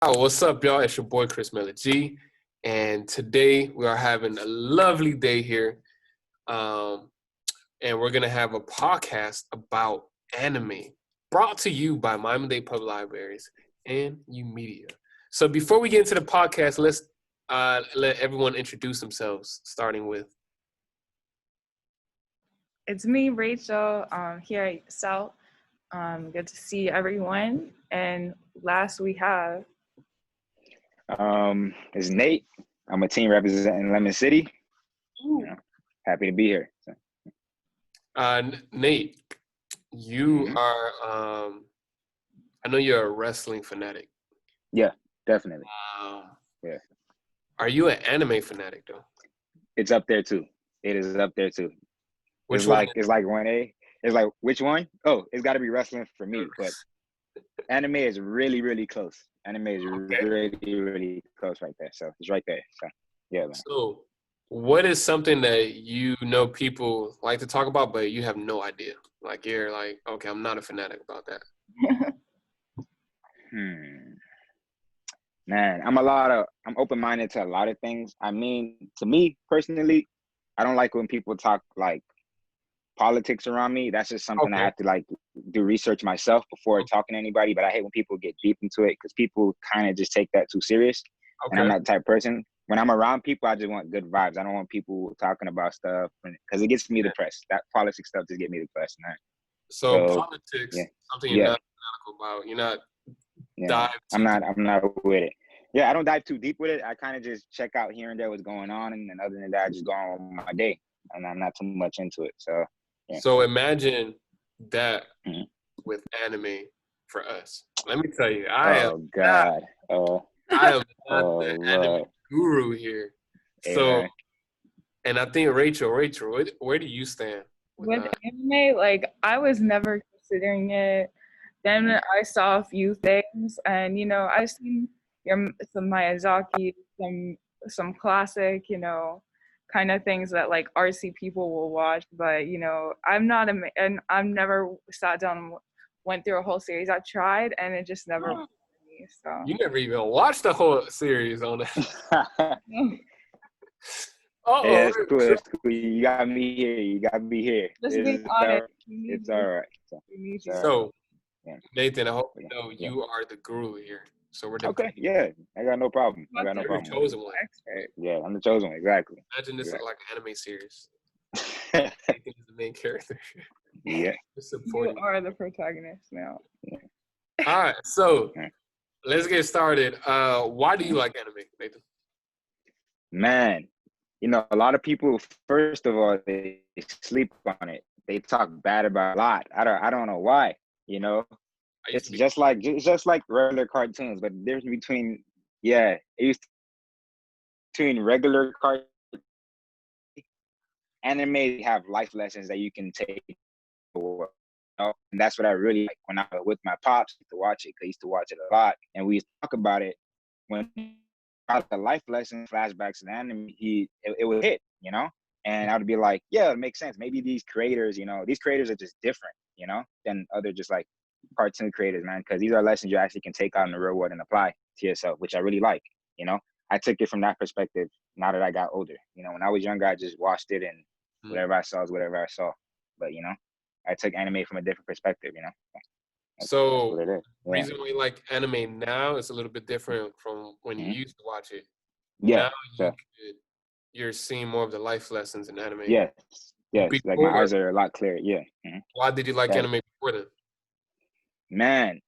What's up, y'all? It's your boy Chris Miller G, and today we are having a lovely day here, and we're gonna have a podcast about anime, brought to you by Miami Public Libraries and YOUmedia. So before we get into the podcast, let's let everyone introduce themselves, starting with. It's me, Rachel, here at South. Good to see everyone. And last we have. It's Nate. I'm a team representing Lemon City. Happy to be here. Nate, you are. I know you're a wrestling fanatic. Yeah, definitely. Yeah. Are you an anime fanatic though? It's up there too. It is up there too. Which one? It's like 1A. It's like which one? Oh, it's got to be wrestling for me. But anime is really, really close. Anime is really, really close right there. So it's right there. So yeah, man. So what is something that you know people like to talk about, but you have no idea? Like you're like, okay, I'm not a fanatic about that. Man, I'm open-minded to a lot of things. I mean, to me personally, I don't like when people talk like politics around me. That's just something I have to like do research myself before talking to anybody. But I hate when people get deep into it because people kind of just take that too serious. And I'm not the type of person. When I'm around people, I just want good vibes. I don't want people talking about stuff because it gets me depressed. That politics stuff just get me depressed, man. So politics, something you're not fanatical about. You're not I'm not with it. Yeah, I don't dive too deep with it. I kind of just check out here and there what's going on, and then other than that, I just go on with my day, and I'm not too much into it. So, yeah. So imagine that with anime for us. Let me tell you, I am not the anime guru here. So, and I think Rachel, where do you stand with anime? Like, I was never considering it. Then I saw a few things, and I've seen some Miyazaki, some classic, kind of things that like artsy people will watch. But I'm not and I've never sat down and went through a whole series. I tried, and it just never worked for me. So you never even watched the whole series on it. Yeah, it's cool. It's cool. You got me here. Just honest. It's all right. So Nathan, I hope you know you are the guru here. So we're okay. Yeah, I got no problem. You're the chosen one. Yeah, I'm the chosen one. Exactly. Imagine this is like an anime series. Nathan is the main character. Yeah. You are the protagonist now. Yeah. All right, so let's get started. Why do you like anime, Nathan? Man, a lot of people. First of all, they sleep on it. They talk bad about it a lot. I don't know why. It's just like regular cartoons, but there's between regular cartoons, anime have life lessons that you can take. And that's what I really like when I was with my pops to watch it. Cause I used to watch it a lot, and we used to talk about it when about the life lessons, flashbacks, and anime. It would hit, and I would be like, yeah, it makes sense. Maybe these creators, these creators are just different, than other just like cartoon creators, man, because these are lessons you actually can take out in the real world and apply to yourself, which I really like. I took it from that perspective now that I got older. When I was younger, I just watched it and whatever I saw is whatever I saw. But I took anime from a different perspective. That's what it is. The reason we like anime now is a little bit different from when you used to watch it. Yeah. Now you're seeing more of the life lessons in anime. Yes. Before, like my eyes are a lot clearer. Yeah. Why did you like anime before then? Man,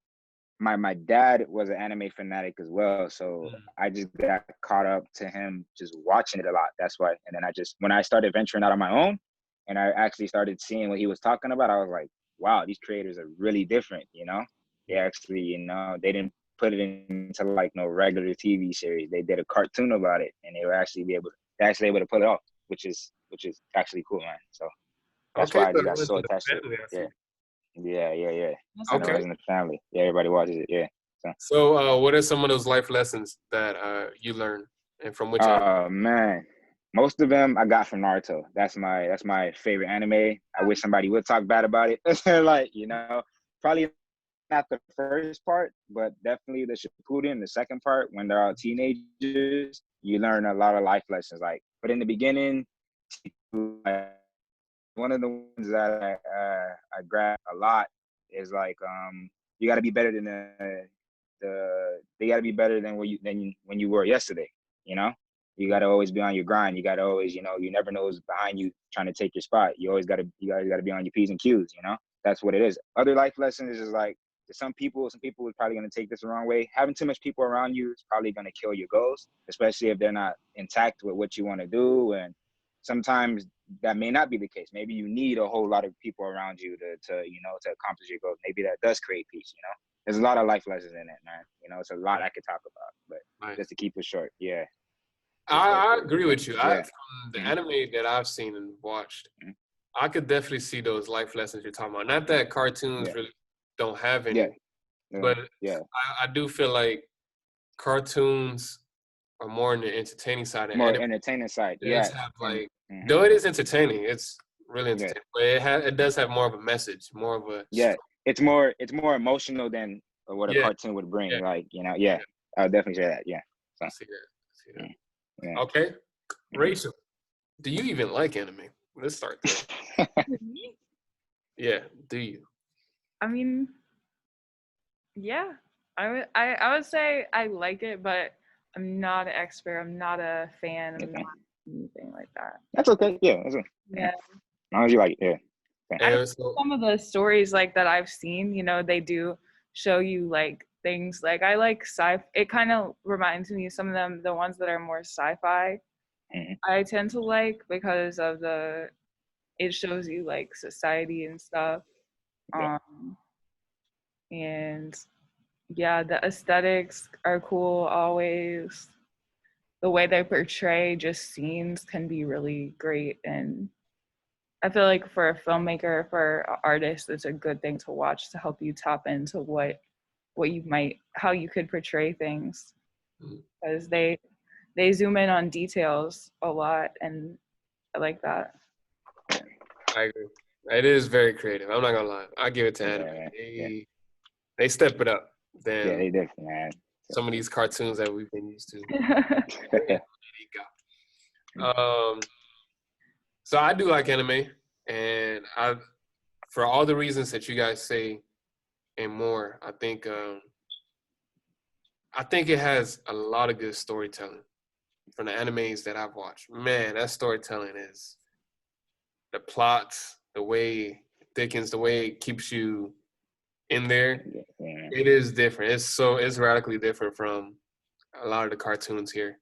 my dad was an anime fanatic as well, so I just got caught up to him just watching it a lot. That's why. And then when I started venturing out on my own and I actually started seeing what he was talking about, I was like, wow, these creators are really different, They actually, they didn't put it into like no regular TV series. They did a cartoon about it, and they were actually able to pull it off, which is actually cool, man. So that's why I just got so attached to it. Yeah. Okay. In the family. Yeah, everybody watches it. Yeah. So what are some of those life lessons that you learned, and from which? Man, most of them I got from Naruto. That's my favorite anime. I wish somebody would talk bad about it. Like probably not the first part, but definitely the Shippuden, the second part, when they're all teenagers, you learn a lot of life lessons. Like, but in the beginning, one of the ones that I grab a lot is like, you got to be better than they got to be better than when you were yesterday. You know, you got to always be on your grind. You got to always, you never know who's behind you trying to take your spot. You always got to be on your P's and Q's. That's what it is. Other life lessons is like, to some people are probably going to take this the wrong way. Having too much people around you is probably going to kill your goals, especially if they're not intact with what you want to do. And sometimes that may not be the case. Maybe you need a whole lot of people around you to accomplish your goals. Maybe that does create peace. There's a lot of life lessons in it, man. It's a lot I could talk about, but just to keep it short, yeah. I agree with you. From the anime that I've seen and watched, I could definitely see those life lessons you're talking about. Not that cartoons really don't have any, but I do feel like cartoons are more on the entertaining side. Entertaining side, though it is entertaining, it's really entertaining, but it does have more of a message, more of a it's more emotional than what a cartoon would bring. Like, I would definitely say that. So. I see that. Yeah. Okay, Rachel, do you even like anime? Let's start there. Yeah, do you? I mean, yeah, I would say I like it, but I'm not an expert. I'm not a fan. I'm not anything like that. That's okay. Yeah. As long as you like it. Yeah. Some of the stories like that I've seen, they do show you like things like I like it kind of reminds me of some of them, the ones that are more sci-fi. I tend to like because of it shows you like society and stuff. And the aesthetics are cool always. The way they portray just scenes can be really great, and I feel like for a filmmaker, for an artist, it's a good thing to watch to help you tap into how you could portray things, because they zoom in on details a lot, and I like that. I agree. It is very creative. I'm not gonna lie. I give it to anime. They step it up. Then they definitely, man. Some of these cartoons that we've been used to. So I do like anime, and for all the reasons that you guys say and more, I think it has a lot of good storytelling from the animes that I've watched. Man, that storytelling is the plots, the way it thickens, the way it keeps you in there. It is different. It's radically different from a lot of the cartoons here.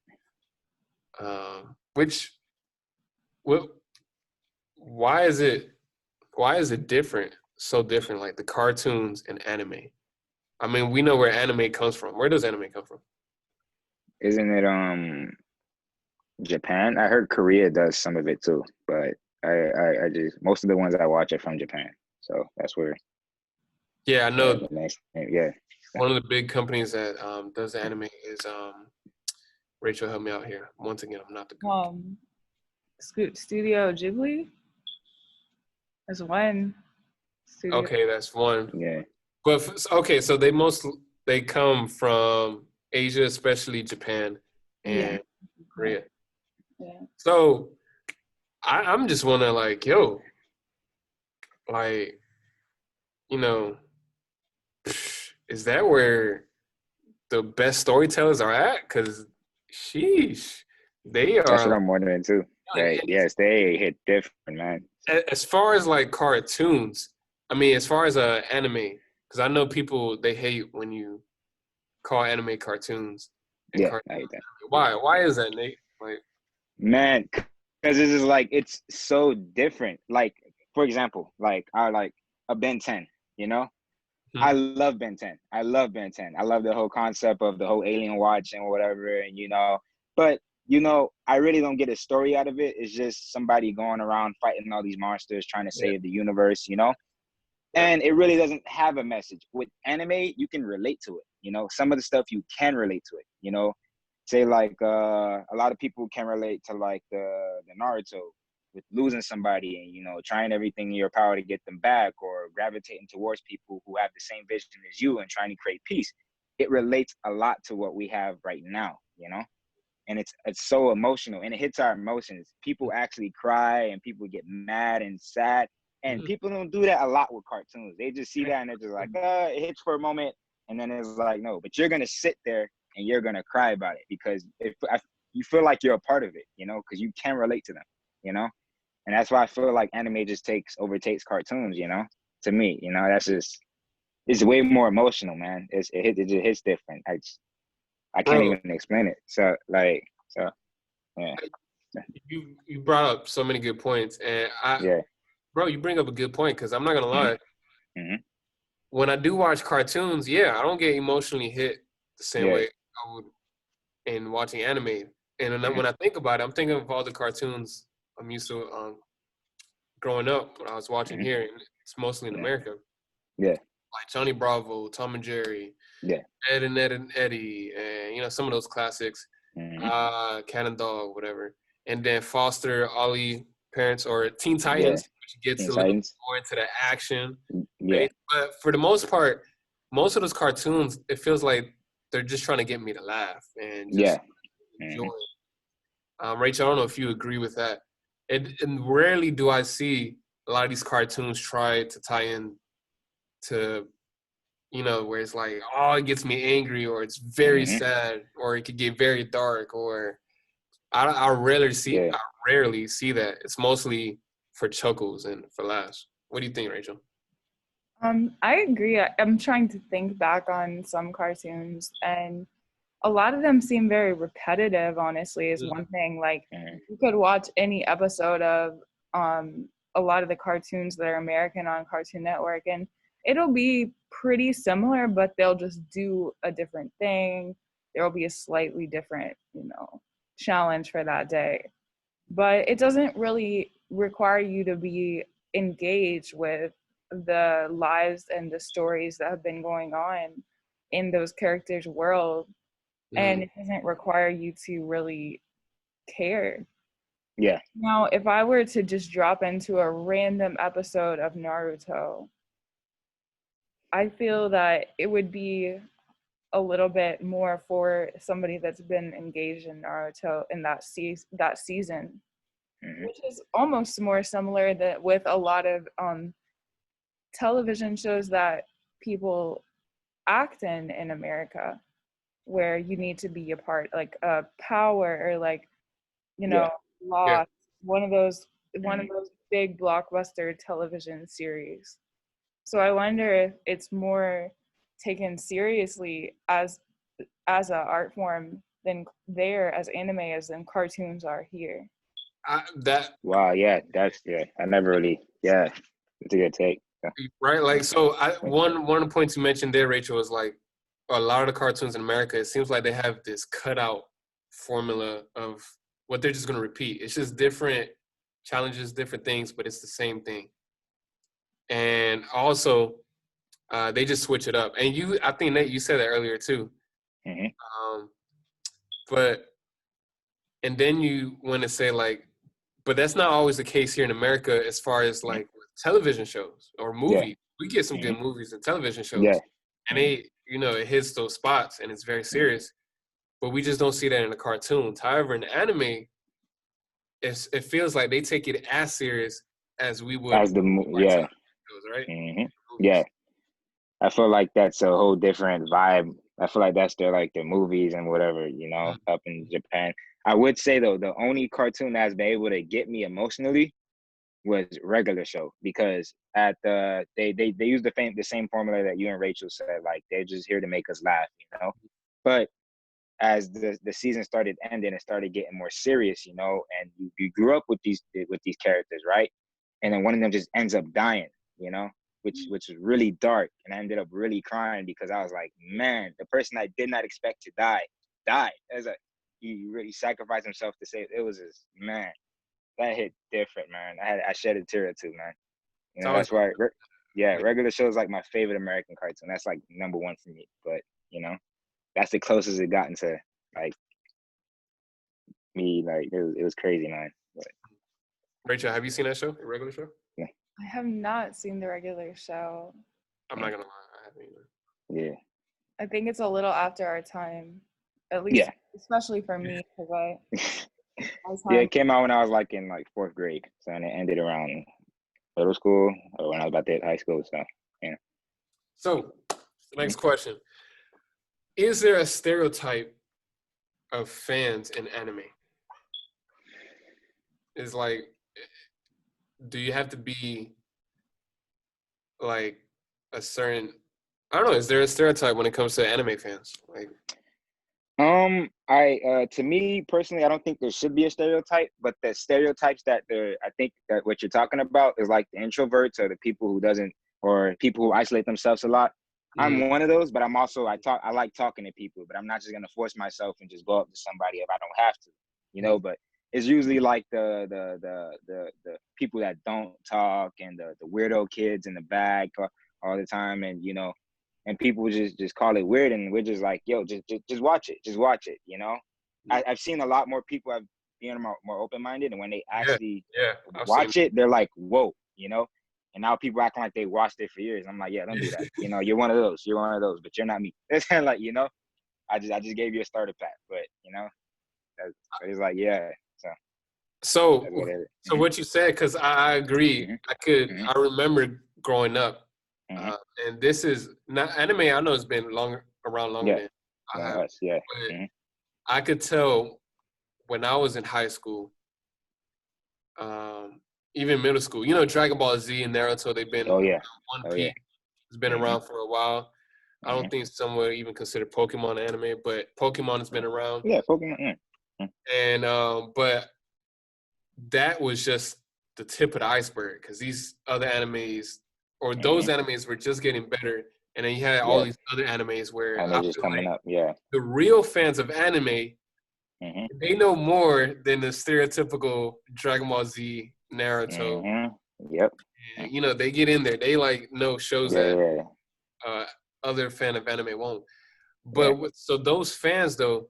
Why is it different? So different, like the cartoons and anime. I mean, we know where anime comes from. Where does anime come from? Isn't it Japan? I heard Korea does some of it too, but I just most of the ones I watch are from Japan, so that's where. Yeah, I know. Yeah. One of the big companies that does the anime is Rachel. Help me out here. Once again, I'm not the Studio Ghibli. That's one. Okay, that's one. Yeah. But so they come from Asia, especially Japan and Korea. Yeah. So I'm just wondering, like, is that where the best storytellers are at? Because, sheesh, they are. That's what I'm wondering too. Right? Yes, they hit different, man. As far as like cartoons, I mean, as far as anime, because I know people, they hate when you call anime cartoons. I hate that. Why is that, Nate? Like, man, because it's just like it's so different. Like, for example, like I like a Ben 10. I love Ben 10. I love the whole concept of the whole alien watch and whatever, and but I really don't get a story out of it. It's just somebody going around fighting all these monsters, trying to save the universe, and it really doesn't have a message. With anime, you can relate to it. Some of the stuff you can relate to it. Say like a lot of people can relate to like the Naruto with losing somebody and, you know, trying everything in your power to get them back, or gravitating towards people who have the same vision as you and trying to create peace. It relates a lot to what we have right now, you know? And it's so emotional, and it hits our emotions. People actually cry and people get mad and sad. And people don't do that a lot with cartoons. They just see that and they're just like, it hits for a moment. And then it's like, no, but you're going to sit there and you're going to cry about it because you feel like you're a part of it, you know, because you can relate to them, you know? And that's why I feel like anime just overtakes cartoons, you know, to me, you know, it's way more emotional, man. It just hits different. I can't even explain it. So yeah. You brought up so many good points, and bro, you bring up a good point because I'm not gonna lie. Mm-hmm. When I do watch cartoons, I don't get emotionally hit the same way I would in watching anime. And when I think about it, I'm thinking of all the cartoons I'm used to growing up when I was watching here. And it's mostly in America. Yeah. Like Johnny Bravo, Tom and Jerry, Ed and Ed and Eddie, and you know some of those classics, Cat and Dog, whatever. And then Foster, Ollie, Parents, or Teen Titans, which gets a little more into the action. Yeah. But for the most part, most of those cartoons, it feels like they're just trying to get me to laugh and just enjoy it. Rachel, I don't know if you agree with that. And rarely do I see a lot of these cartoons try to tie in to, you know, where it's like, oh, it gets me angry, or it's very sad, or it could get very dark, or I rarely see that. It's mostly for chuckles and for laughs. What do you think, Rachel? I agree. I'm trying to think back on some cartoons, and a lot of them seem very repetitive, honestly, is one thing. Like, you could watch any episode of a lot of the cartoons that are American on Cartoon Network, and it'll be pretty similar, but they'll just do a different thing. There will be a slightly different, you know, challenge for that day. But it doesn't really require you to be engaged with the lives and the stories that have been going on in those characters' world. And it doesn't require you to really care. Yeah. Now, if I were to just drop into a random episode of Naruto, I feel that it would be a little bit more for somebody that's been engaged in Naruto in that season, which is almost more similar with a lot of television shows that people act in America, where you need to be a part, like Power, or like, you know, Lost, one of those big blockbuster television series. So I wonder if it's more taken seriously as an art form than there as anime as than cartoons are here. I never really it's a good take. Right, like, so one of the points you mentioned there, Rachel, is like a lot of the cartoons in America, it seems like they have this cutout formula of what they're just going to repeat. It's just different challenges, different things, but it's the same thing. And also, they just switch it up. And I think that you said that earlier too. And then you want to say like, but that's not always the case here in America as far as like television shows or movies. We get some good movies and television shows. And they, you know, it hits those spots and it's very serious. But we just don't see that in the cartoons. However, in the anime, it feels like they take it as serious as we would. As the shows, right? Yeah. I feel like that's a whole different vibe. I feel like that's their movies and whatever, you know, up in Japan. I would say though, the only cartoon that's been able to get me emotionally was Regular Show, because they use the same formula that you and Rachel said, like they're just here to make us laugh, you know. But as the season started ending, it started getting more serious, you know, and you grew up with these characters, right? And then one of them just ends up dying, you know, which was really dark, and I ended up really crying because I was like, man, the person I did not expect to die died. As he really sacrificed himself to save. It was just, man, that hit different, man. I shed a tear or two, man. You know, that's why, Regular Show is like my favorite American cartoon. That's like number one for me. But you know, that's the closest it gotten to like me. Like it was crazy, man. But Rachel, have you seen that show, the regular show? Yeah. I have not seen the regular show. I'm not gonna lie, I haven't either. Yeah. I think it's a little after our time, at least, especially for me, because yeah, it came out when I was like in like 4th grade, so and it ended around middle school or when I was about to hit high school. So yeah. So the next question: is there a stereotype of fans in anime? Is like, do you have to be like a certain? I don't know. Is there a stereotype when it comes to anime fans? Like, to me personally, I don't think there should be a stereotype, but the stereotypes I think that what you're talking about is like the introverts or the people who isolate themselves a lot. I'm one of those, but I'm also, I like talking to people, but I'm not just going to force myself and just go up to somebody if I don't have to, you know, but it's usually like the people that don't talk and the weirdo kids in the back all the time. And, you know, and people just call it weird. And we're just like, yo, just watch it. Just watch it. You know, I've seen a lot more people being more open-minded. And when they actually watch it, they're like, whoa, you know. And now people acting like they watched it for years. I'm like, yeah, don't do that. You know, you're one of those, but you're not me. It's kind of like, you know, I just gave you a starter pack, but you know, it's like, yeah. So what you said, because I agree. I remember growing up, and this is not anime. I know it's been around longer than I have. But I could tell when I was in high school, even middle school, you know, Dragon Ball Z and Naruto, they've been One Piece. It's been around for a while. I don't think some would even consider Pokemon anime, but Pokemon has been around. Yeah, Pokemon. And but that was just the tip of the iceberg, because these other animes, or those animes, were just getting better, and then you had all these other animes where I just coming up. The real fans of anime, they know more than the stereotypical Dragon Ball Z, Naruto. And, you know, they get in there. They like know shows that other fan of anime won't. But so those fans though,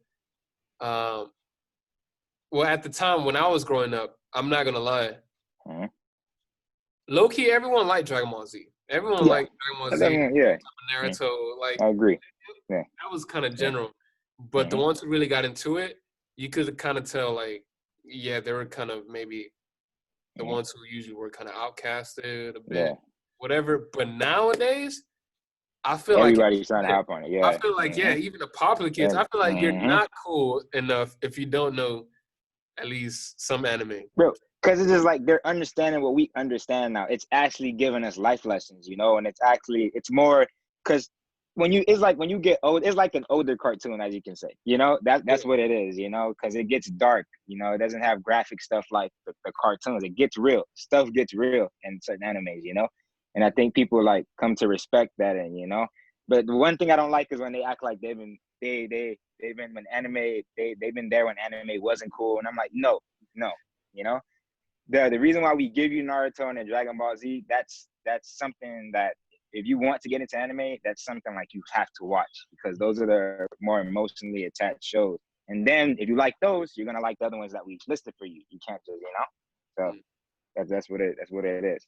well, at the time when I was growing up, I'm not gonna lie. Low key, everyone liked Dragon Ball Z. Everyone liked Dragon Ball Z. Naruto, like, I agree. That was kind of general. But the ones who really got into it, you could kind of tell, like, they were kind of maybe the ones who usually were kind of outcasted a bit, whatever. But nowadays, I feel everybody's trying to hop on it. I feel like even the popular kids. I feel like you're not cool enough if you don't know at least some anime, bro. Because it's just like they're understanding what we understand now. It's actually giving us life lessons, you know, and it's more because when you get old, it's like an older cartoon, as you can say, you know, that's what it is, you know, because it gets dark, you know, it doesn't have graphic stuff like the cartoons. It gets real. Stuff gets real in certain animes, you know, and I think people like come to respect that, and you know, but the one thing I don't like is when they act like they've been when anime they've been there when anime wasn't cool, and I'm like, no, you know. The reason why we give you Naruto and Dragon Ball Z, that's something that if you want to get into anime, that's something like you have to watch, because those are the more emotionally attached shows. And then if you like those, you're gonna like the other ones that we listed for you. You can't just, you know. So that's what it is.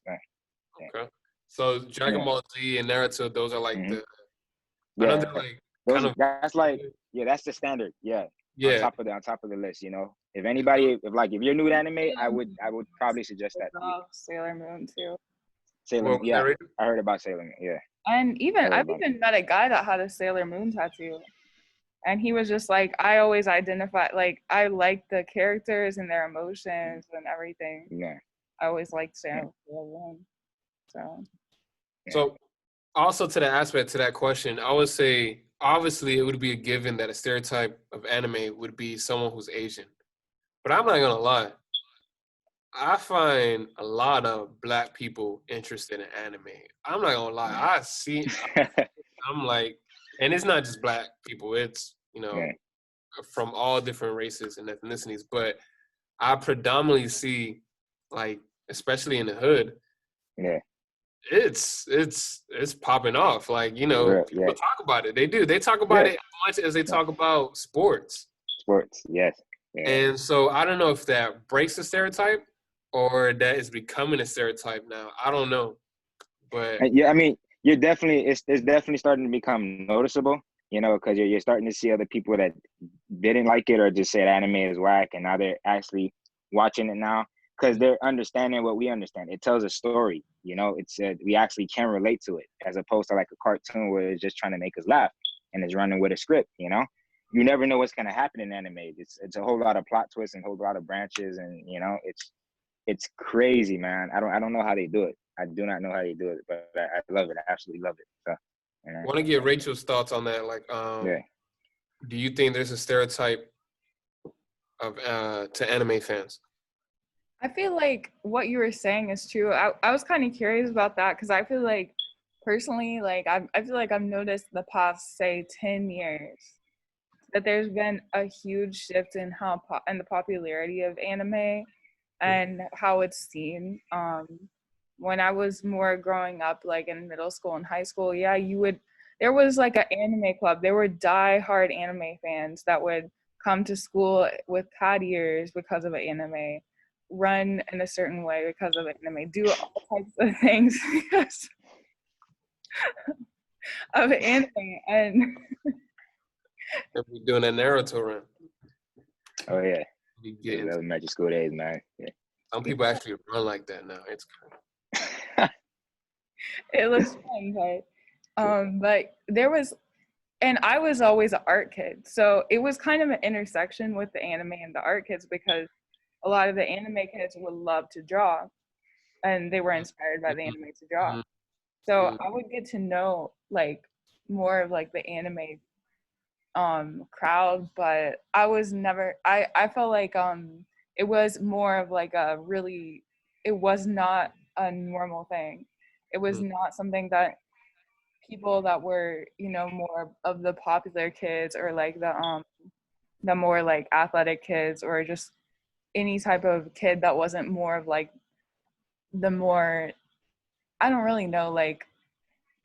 Okay. So Dragon Ball Z and Naruto, those are like the another like kind of that's like that's the standard. On top of the list, you know. If anybody, if you're new to anime, I would probably suggest that. Sailor Moon too. Sailor Moon, I heard about Sailor Moon, And I've even met a guy that had a Sailor Moon tattoo, and he was just like, I always identify, like, I like the characters and their emotions and everything. I always liked Sailor Moon. So also to the aspect to that question, I would say obviously it would be a given that a stereotype of anime would be someone who's Asian. But I'm not gonna lie, I find a lot of Black people interested in anime. I'm not gonna lie, I'm like, and it's not just Black people, it's, you know, from all different races and ethnicities, but I predominantly see, like, especially in the hood, it's popping off. Like, you know, people talk about it. They talk about it as much as they talk about sports. Yes. And so I don't know if that breaks the stereotype, or that is becoming a stereotype now. I don't know, but yeah, I mean, you're definitely it's definitely starting to become noticeable, because you're starting to see other people that didn't like it or just said anime is whack, and now they're actually watching it now because they're understanding what we understand. It tells a story, it's we actually can relate to it as opposed to like a cartoon where it's just trying to make us laugh and it's running with a script. You never know what's gonna happen in anime. It's a whole lot of plot twists and a whole lot of branches, and it's crazy, man. I don't know how they do it. I do not know how they do it, but I love it. I absolutely love it. So, I want to get Rachel's thoughts on that. Like, do you think there's a stereotype of to anime fans? I feel like what you were saying is true. I was kind of curious about that because I feel like personally, like I feel like I've noticed the past, say, 10 years that there's been a huge shift in in the popularity of anime and how it's seen. When I was more growing up, like in middle school and high school, there was like an anime club. There were die-hard anime fans that would come to school with cat ears because of an anime, run in a certain way because of anime, do all types of things because of anime. And we're doing a Naruto run. Oh yeah, those magic school days, man. Yeah. Some people actually run like that now. It's crazy. It looks fun, but there was, and I was always an art kid, so it was kind of an intersection with the anime and the art kids because a lot of the anime kids would love to draw, and they were inspired by the anime to draw. So I would get to know like more of like the anime crowd, but I was never. I felt like it was more of like it was not a normal thing. It was not something that people that were, more of the popular kids or like the more like athletic kids or just any type of kid that wasn't more of like the more, I don't really know, like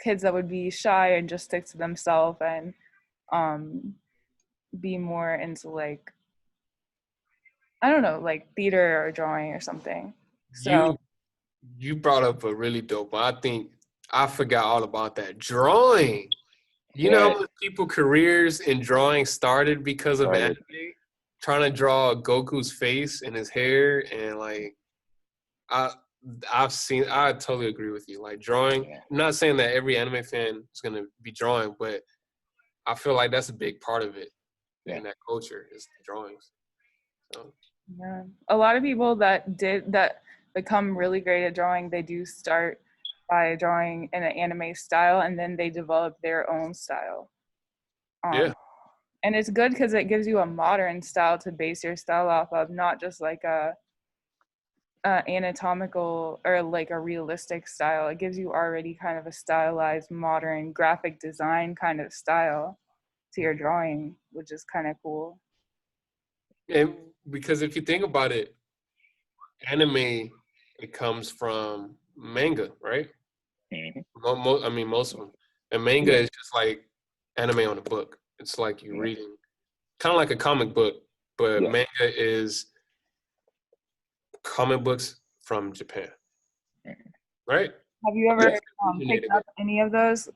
kids that would be shy and just stick to themselves and be more into like, I don't know, like theater or drawing or something. So you brought up a really dope one. I think I forgot all about that. Drawing. You know how much people careers in drawing started because of anime? Trying to draw Goku's face and his hair, and like I totally agree with you. Like drawing, I'm not saying that every anime fan is gonna be drawing, but I feel like that's a big part of it in that culture is drawings. So. Yeah, a lot of people that become really great at drawing, they do start by drawing in an anime style, and then they develop their own style. And it's good because it gives you a modern style to base your style off of, not just like a anatomical or like a realistic style. It gives you already kind of a stylized, modern graphic design kind of style to your drawing, which is kind of cool. And because if you think about it, anime, it comes from manga, right? Mm-hmm. I mean, most of them. And manga is just like anime on a book. It's like you're reading, kind of like a comic book, but manga is comic books from Japan, right? Have you ever picked up any of those,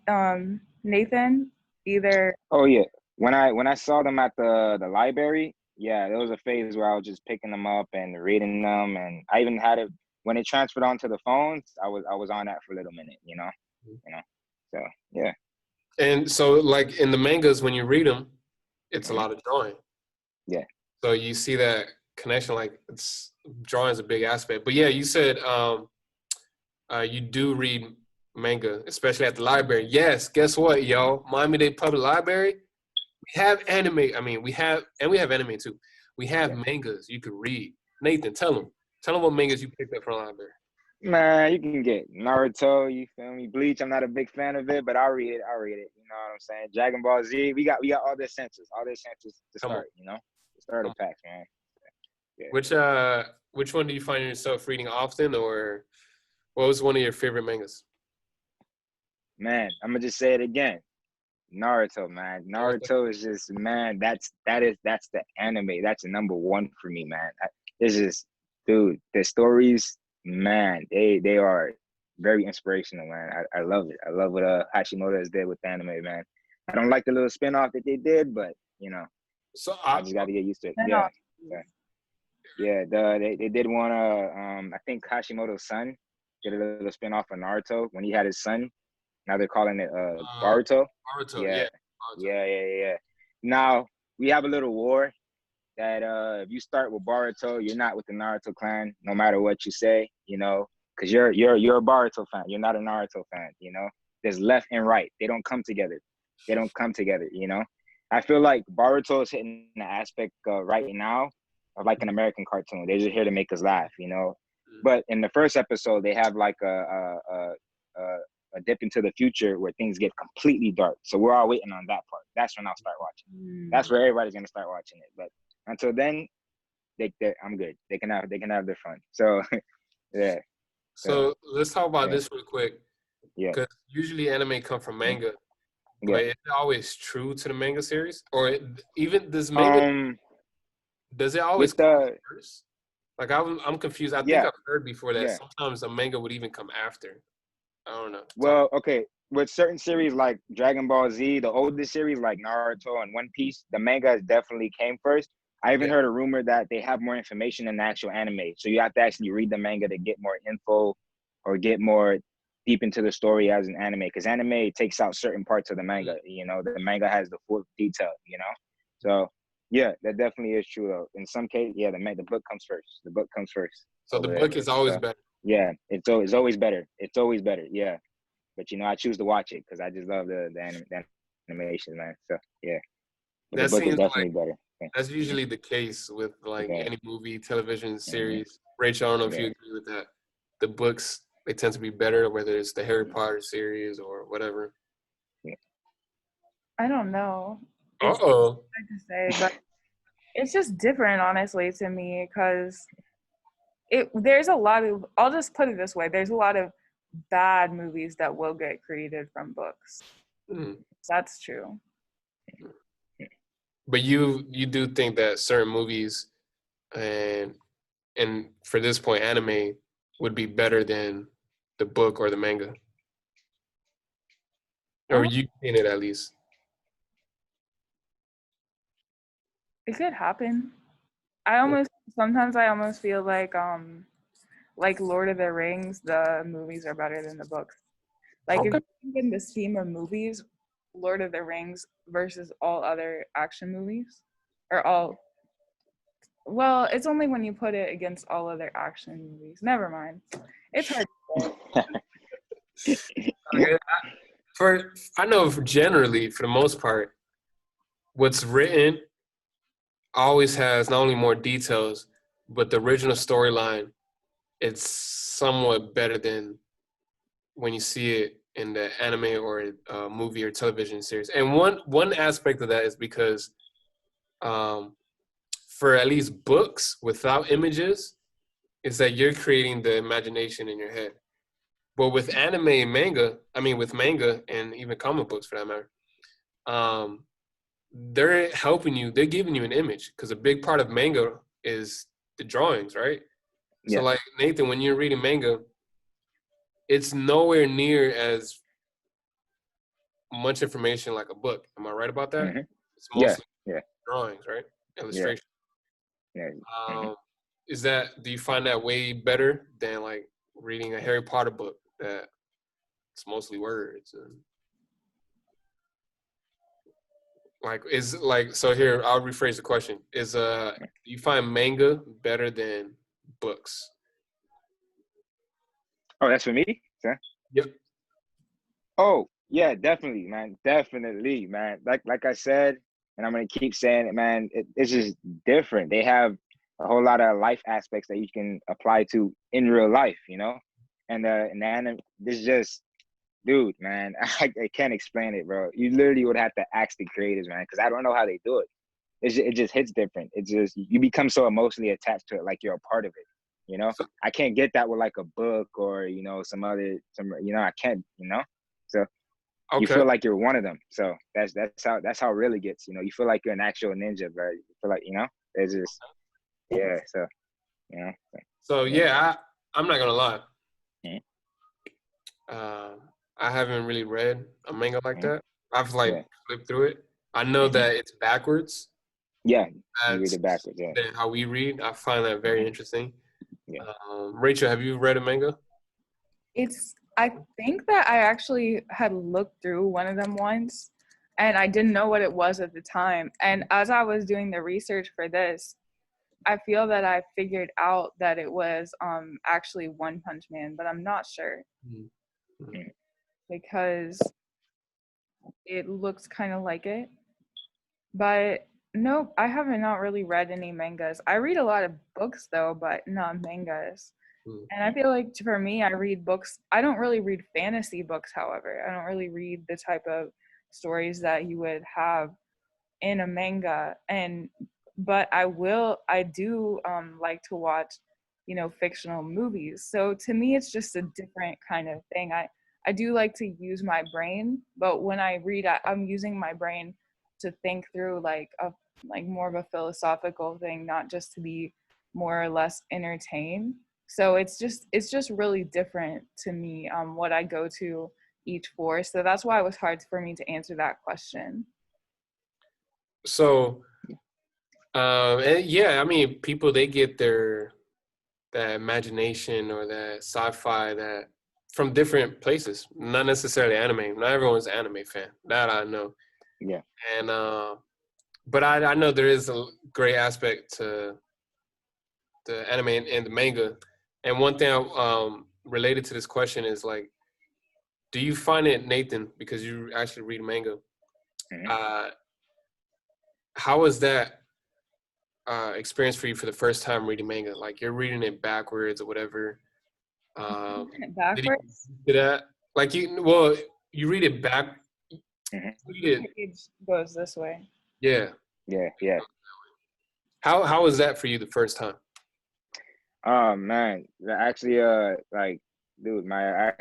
Nathan? Either? Oh yeah, when I saw them at the library, there was a phase where I was just picking them up and reading them, and I even had it when it transferred onto the phones. I was on that for a little minute, So yeah. And so, like in the mangas, when you read them, it's a lot of drawing. Yeah. So you see that connection, like drawing is a big aspect. But yeah, you said you do read manga, especially at the library. Yes, guess what, yo? Miami-Dade Public Library, we have anime. I mean, we have anime too. We have mangas you could read. Nathan, tell them what mangas you picked up from the library. Man, you can get Naruto, you feel me? Bleach, I'm not a big fan of it, but I'll read it. You know what I'm saying? Dragon Ball Z, we got all their senses to start, the starter packs, man. Yeah. Which one do you find yourself reading often, or what was one of your favorite mangas? Man, I'm gonna just say it again. Naruto, man. Naruto is just, man, that's the anime. That's the number one for me, man. It's just dude, the stories, man, they are very inspirational, man. I love it. I love what Hashimoto has did with the anime, man. I don't like the little spinoff that they did, but So I just got to get used to it. Yeah, yeah. They did one. I think Hashimoto's son did a little spinoff of Naruto when he had his son. Now they're calling it Boruto. Naruto, Yeah, yeah. yeah. Now we have a little war that if you start with Boruto, you're not with the Naruto clan, no matter what you say, because you're a Boruto fan. You're not a Naruto fan. There's left and right. They don't come together. I feel like Boruto is hitting the aspect right now of like an American cartoon. They're just here to make us laugh, But in the first episode, they have like a dip into the future where things get completely dark. So we're all waiting on that part. That's when I'll start watching. That's where everybody's gonna start watching it. But until then, I'm good. They can have their fun. So yeah. So let's talk about this real quick. Yeah. Because usually anime come from manga. Yeah. But is it always true to the manga series? Or even does manga does it always come first? Like I'm confused. I think I've heard before that sometimes a manga would even come after. I don't know. Well, okay. With certain series like Dragon Ball Z, the oldest series like Naruto and One Piece, the manga definitely came first. I even heard a rumor that they have more information than the actual anime. So you have to actually read the manga to get more info or get more deep into the story as an anime. Because anime takes out certain parts of the manga. The manga has the full detail, So yeah, that definitely is true though. In some cases, the book comes first. The book comes first. So the book is always better. Yeah, it's always better. It's always better. Yeah. But I choose to watch it because I just love the animation, man. So yeah. But the book is definitely better. That's usually the case with like any movie, television series. Rachel, I don't know if you agree with that. The books, they tend to be better, whether it's the Harry Potter series or whatever. Yeah. I don't know. It's hard to say, but it's just different, honestly, to me, because there's a lot of, I'll just put it this way, there's a lot of bad movies that will get created from books. That's true. But you do think that certain movies and for this point anime would be better than the book or the manga? Or you've seen it at least? It could happen. Sometimes I almost feel like Lord of the Rings, the movies are better than the books. Like if you think in the scheme of movies, Lord of the Rings versus all other action movies, it's only when you put it against all other action movies. Never mind. It's hard to say. I know generally, for the most part, what's written always has not only more details, but the original storyline, it's somewhat better than when you see it in the anime or movie or television series. And one aspect of that is because for at least books without images, is that you're creating the imagination in your head. But with anime and manga, with manga and even comic books for that matter, they're helping you. They're giving you an image because a big part of manga is the drawings, right? Yeah. So like Nathan, when you're reading manga, it's nowhere near as much information like a book. Am I right about that? Mm-hmm. It's mostly drawings, right? Illustration. Yeah. Do you find that way better than like reading a Harry Potter book that it's mostly words and so here I'll rephrase the question. Do you find manga better than books? Oh, that's for me? Yeah. Yep. Oh, yeah, definitely, man. Definitely, man. Like I said, and I'm gonna keep saying it, man, it's just different. They have a whole lot of life aspects that you can apply to in real life, And the anime, this just, dude, man, I can't explain it, bro. You literally would have to ask the creators, man, because I don't know how they do it. It just hits different. It's just, you become so emotionally attached to it, like you're a part of it. I can't get that with like a book or I can't. So you feel like you're one of them. So that's how it really gets. You feel like you're an actual ninja, bro. You feel like it's just so So yeah, I'm not gonna lie. Mm-hmm. I haven't really read a manga like that. I've like flipped through it. I know that it's backwards. Yeah, you read That's it backwards. Yeah. how we read. I find that very interesting. Yeah. Rachel, have you read a manga? I think that I actually had looked through one of them once, and I didn't know what it was at the time. And as I was doing the research for this, I feel that I figured out that it was actually One Punch Man, but I'm not sure because it looks kind of like it. But nope, I haven't not really read any mangas. I read a lot of books though, but not mangas. And I feel like for me, I read books. I don't really read fantasy books, however. I don't really read the type of stories that you would have in a manga. But I do like to watch, fictional movies. So to me, it's just a different kind of thing. I do like to use my brain, but when I read, I'm using my brain to think through like more of a philosophical thing, not just to be more or less entertained. So it's just really different to me what I go to each for. So that's why it was hard for me to answer that question. So, I mean, people, they get that imagination or that sci-fi that from different places, not necessarily anime. Not everyone's an anime fan. That I know. Yeah. And but I know there is a great aspect to the anime and the manga. And one thing related to this question is like, do you find it, Nathan, because you actually read manga? How was that experience for you for the first time reading manga? Like you're reading it backwards or whatever. Backwards? Did you do that? Like you read it back. Read it. It goes this way. Yeah. Yeah. How was that for you the first time? Oh man, actually, like, dude, I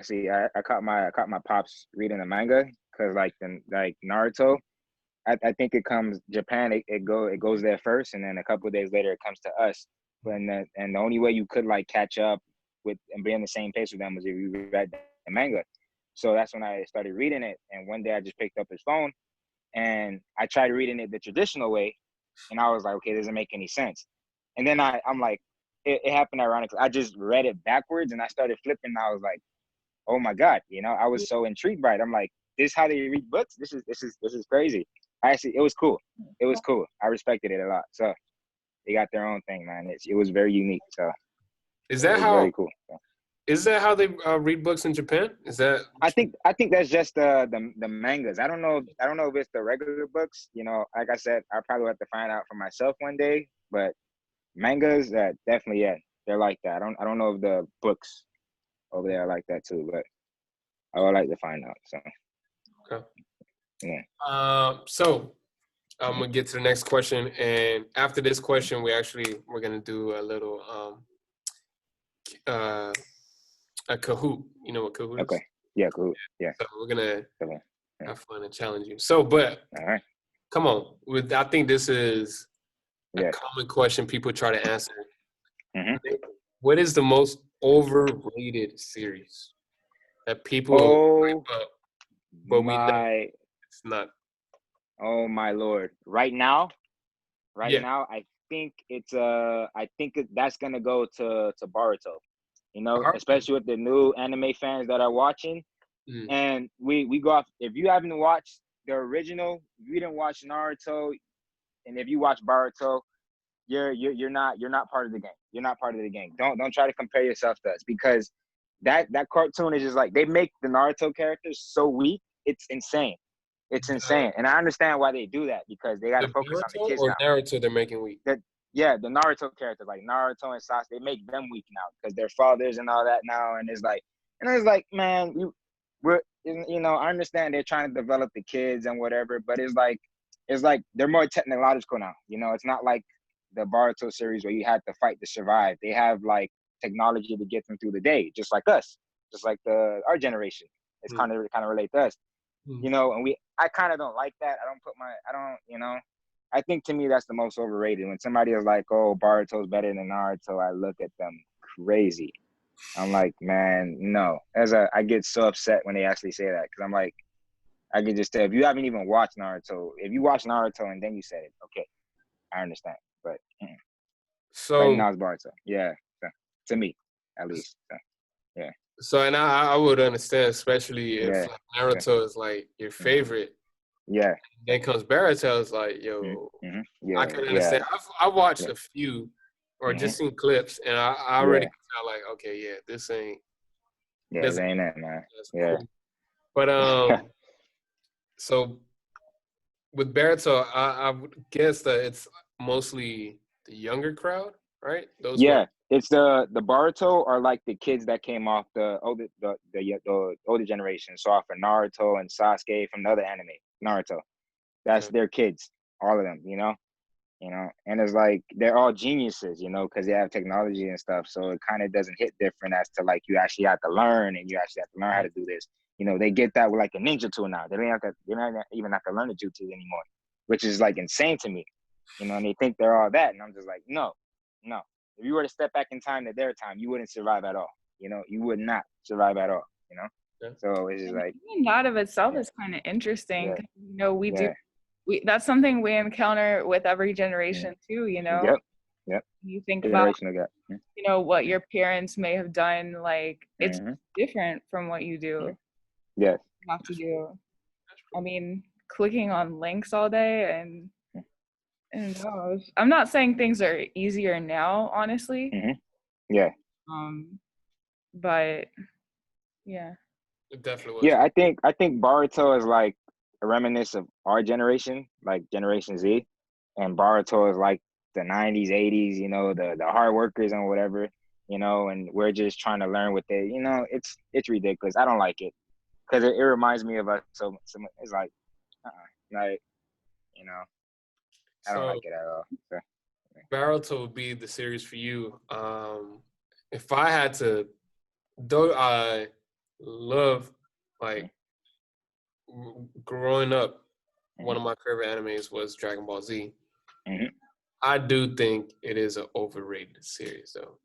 caught my pops reading the manga because like Naruto, I think it comes Japan, it goes there first, and then a couple of days later it comes to us. And the only way you could like catch up with and be on the same pace with them was if you read the manga. So that's when I started reading it. And one day I just picked up his phone and I tried reading it the traditional way, and I was like, okay, it doesn't make any sense. And then I'm like, it happened ironically. I just read it backwards and I started flipping. And I was like, oh my God, I was so intrigued by it. I'm like, this is how they read books? This is crazy. It was cool. It was cool. I respected it a lot. So they got their own thing, man. It was very unique. So is that very cool? So. Is that how they read books in Japan? Is that? I think that's just the mangas. I don't know if it's the regular books. Like I said, I probably have to find out for myself one day. But mangas, definitely, yeah, they're like that. I don't know if the books over there are like that too, but I would like to find out. So. Okay. Yeah. So I'm gonna get to the next question, and after this question, we're gonna do a little a Kahoot. You know what Kahoot is? Okay. Yeah, Kahoot. Yeah. So we're gonna have fun and challenge you. So, but all right, come on. I think this is a common question people try to answer. What is the most overrated series that people hype up, but we know it's not? Oh my Lord! Right now, I think that's gonna go to Boruto. Especially with the new anime fans that are watching, and we go off. If you haven't watched the original, if you didn't watch Naruto, and if you watch Boruto, you're not part of the game. You're not part of the game. Don't try to compare yourself to us, because that cartoon is just like, they make the Naruto characters so weak. It's insane. It's insane. And I understand why they do that, because they got to focus on the kids or now. Naruto they're making weak. The Naruto characters, like Naruto and Sasuke, they make them weak now because they're fathers and all that now. And it's like, man, I understand they're trying to develop the kids and whatever, but it's like they're more technological now. It's not like the Boruto series where you had to fight to survive. They have like technology to get them through the day, just like us, just like our generation. It's kind of relate to us, and I kind of don't like that. I think to me that's the most overrated. When somebody is like, oh, Boruto's better than Naruto, I look at them crazy. I'm like, man, no. I get so upset when they actually say that, because I'm like, I could just tell, if you haven't even watched Naruto, if you watch Naruto and then you said it, okay, I understand. But so right now it's Boruto. Yeah, so, to me, at least. So, yeah. So, and I would understand, especially if Naruto is like your favorite. Yeah. Then comes Boruto, is like, yo, I can understand. I've watched a few, or just seen clips, and I already felt like, okay, yeah, this ain't. Yeah, this ain't it, man. Yeah. Cool. But so with Boruto, I would guess that it's mostly the younger crowd, right? Those it's the Boruto are like the kids that came off the older generation. So off of Naruto and Sasuke from the other anime, Naruto. That's their kids, all of them, you know, and it's like they're all geniuses, because they have technology and stuff. So it kind of doesn't hit different as to like you actually have to learn, and you actually have to learn how to do this. They get that with like a ninja tool now. They don't even have to learn the jutsu anymore, which is like insane to me, and they think they're all that, and I'm just like, no. If you were to step back in time to their time, you wouldn't survive at all. You would not survive at all. So it's just like that of itself is kind of interesting. That's something we encounter with every generation too. Yep. You think about what your parents may have done. Like it's different from what you do. Yeah. You have to do. I mean, clicking on links all day and I'm not saying things are easier now, honestly. Yeah. But yeah. It definitely was. Yeah, I think Boruto is like a reminiscence of our generation, like Generation Z, and Boruto is like the 90s, 80s, the hard workers and whatever, and we're just trying to learn with it. It's ridiculous. I don't like it because it reminds me of us. So it's like, I don't like it at all. So. Naruto would be the series for you. If I had to, though I love, like, growing up, one of my favorite animes was Dragon Ball Z. I do think it is an overrated series, though.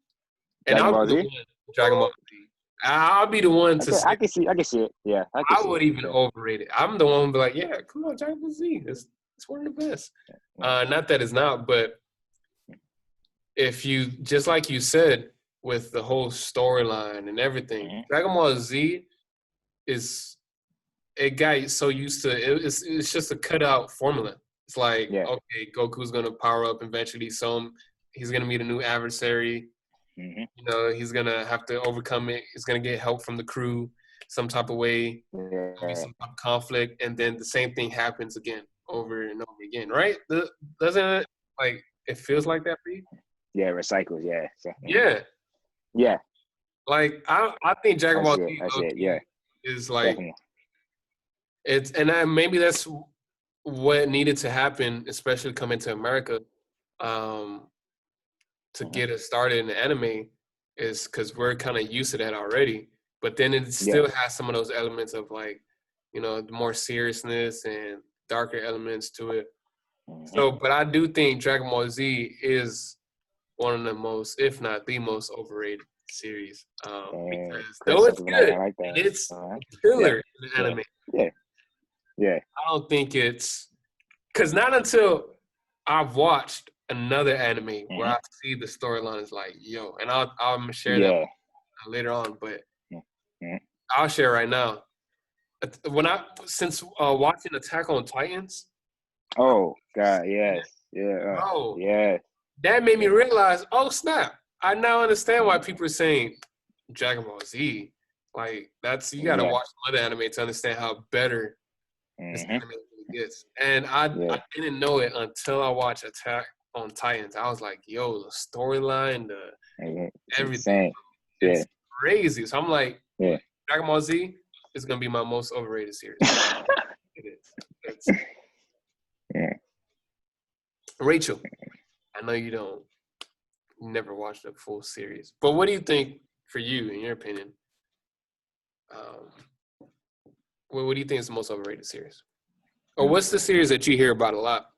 And Dragon Ball Z? Dragon Ball Z. I'll be the one to say. I can see it. Yeah, I would even overrate it. I'm the one who be like, yeah, come on, Dragon Ball Z. It's one of the best. Not that it's not, but if you, just like you said, with the whole storyline and everything, Dragon Ball Z it got so used to it's just a cutout formula. It's like, okay, Goku's gonna power up eventually, so he's gonna meet a new adversary. He's gonna have to overcome it. He's gonna get help from the crew some type of way, some type of conflict, and then the same thing happens again over and over again, right? Doesn't it, like, it feels like that for you? Yeah, recycles. Yeah. So, yeah. Like I think Dragon Ball Z is like. Definitely. Maybe that's what needed to happen, especially coming to America, to get us started in the anime, is because we're kind of used to that already. But then it still has some of those elements of, like, the more seriousness and darker elements to it. So, but I do think Dragon Ball Z is one of the most, if not the most, overrated series. Because though it's good, it's killer in the anime. Yeah. I don't think it's because not until I've watched another anime where I see the storyline is like, yo, and I'll share that later on, but I'll share right now. Since watching Attack on Titans. Oh God, yes, yeah, bro, yeah. That made me realize, oh snap! I now understand why people are saying Dragon Ball Z. Like, you gotta watch other anime to understand how better this anime really gets. And I didn't know it until I watched Attack on Titans. I was like, yo, the storyline, everything. It's crazy. So I'm like, Dragon Ball Z is gonna be my most overrated series. It is. Rachel, I know you never watched a full series, but what do you think, for you, in your opinion, what do you think is the most overrated series? Or what's the series that you hear about a lot?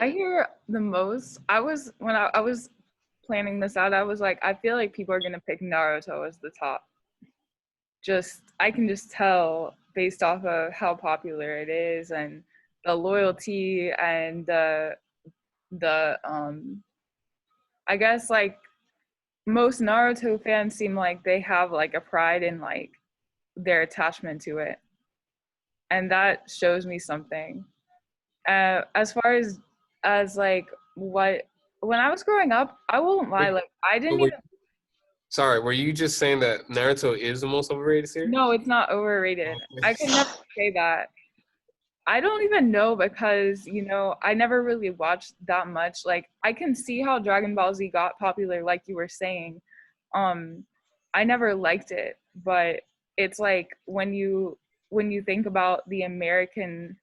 I hear the most. When I was planning this out, I was like, I feel like people are gonna pick Naruto as the top. I can just tell based off of how popular it is and the loyalty and the I guess like most Naruto fans seem like they have like a pride in like their attachment to it, and that shows me something. As far as like what when I was growing up, I won't lie, like I didn't even. Sorry, were you just saying that Naruto is the most overrated series? No, it's not overrated. I could never say that. I don't even know because, you know, I never really watched that much. Like, I can see how Dragon Ball Z got popular, like you were saying. I never liked it, but it's like when you think about the American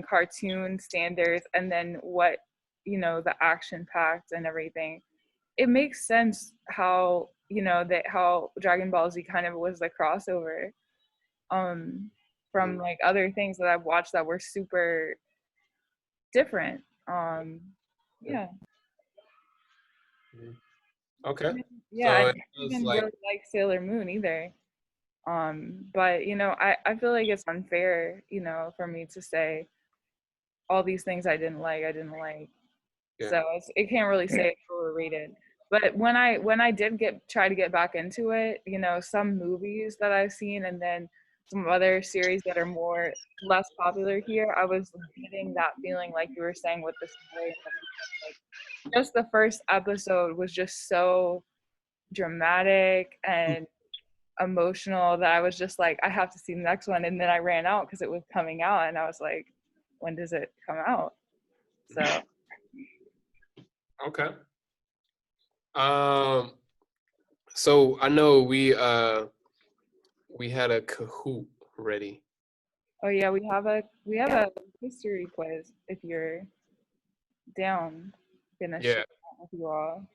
cartoon standards and then what, you know, the action packed and everything, it makes sense how, you know, that how Dragon Ball Z kind of was the crossover. From like other things that I've watched that were super different. Yeah. Okay. Yeah, So I didn't really like Sailor Moon either. But you know, I feel like it's unfair, you know, for me to say all these things I didn't like. Yeah. So it can't really say it's overrated. But when I did try to get back into it, you know, some movies that I've seen and then some other series that are less popular here, I was getting that feeling like you were saying with the story. Like, just the first episode was just so dramatic and emotional that I was just like, I have to see the next one. And then I ran out because it was coming out, and I was like, when does it come out? So. Okay. So I know we had a Kahoot ready. Oh yeah, we have a history quiz if you're down. Gonna share that with you all.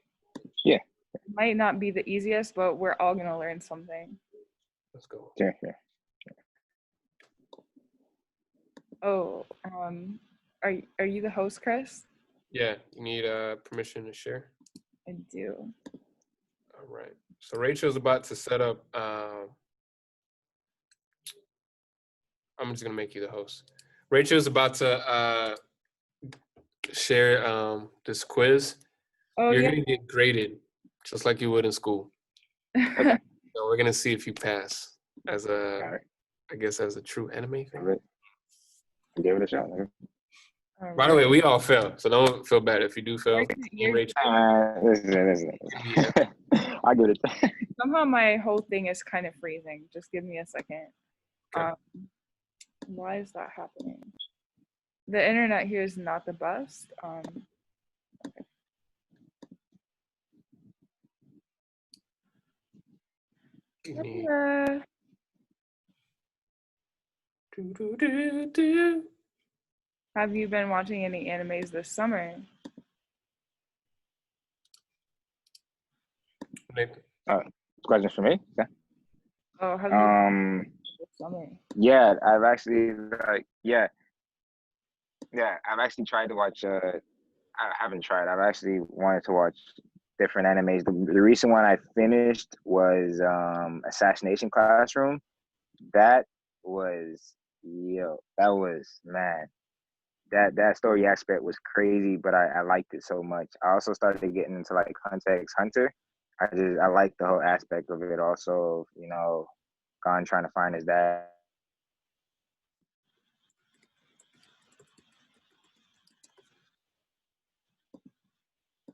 Yeah. It might not be the easiest, but we're all gonna learn something. Let's go. Sure. Oh, are you the host, Chris? Yeah, you need permission to share. I do. All right. So Rachel's about to set up. I'm just gonna make you the host. Rachel's about to share this quiz. Oh, You're gonna get graded just like you would in school. Okay. So we're gonna see if you pass as I guess as a true anime fan. Give it a shot. By the way, we all fail, so don't feel bad if you do fail. Listen. I get it. Somehow my whole thing is kind of freezing. Just give me a second. Okay. Why is that happening? The internet here is not the best. Okay. Have you been watching any animes this summer? Questions for me? Yeah. Oh, have you this summer? Yeah, I've actually I've actually tried to watch. I haven't tried. I've actually wanted to watch different animes. The recent one I finished was Assassination Classroom. That was man. That story aspect was crazy, but I liked it so much. I also started getting into like Hunter x Hunter. I like the whole aspect of it. Also, you know, Gon trying to find his dad.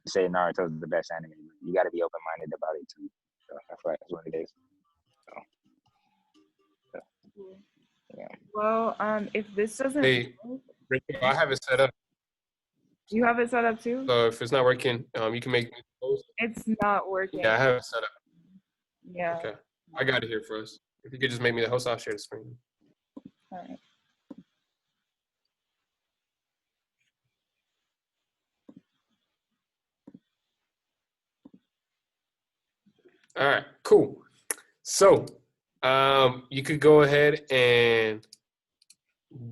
Say Naruto's the best anime, but you got to be open minded about it too. So that's what it is. So, yeah. Well, if this doesn't. Hey, Rachel, I have it set up. You have it set up too? So if it's not working, you can make me post. It's not working. Yeah, I have it set up. Yeah. Okay. I got it here for us. If you could just make me the host, I'll share the screen. All right. All right, cool. So you could go ahead and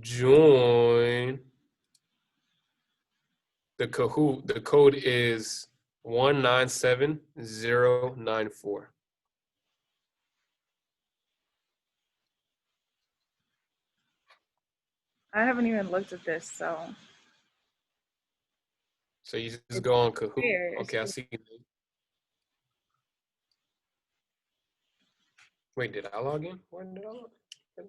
join the Kahoot. The code is 197094. I haven't even looked at this, so. So you just go on Kahoot. Here. Okay, I see. Wait, did I log in? Where did I log in?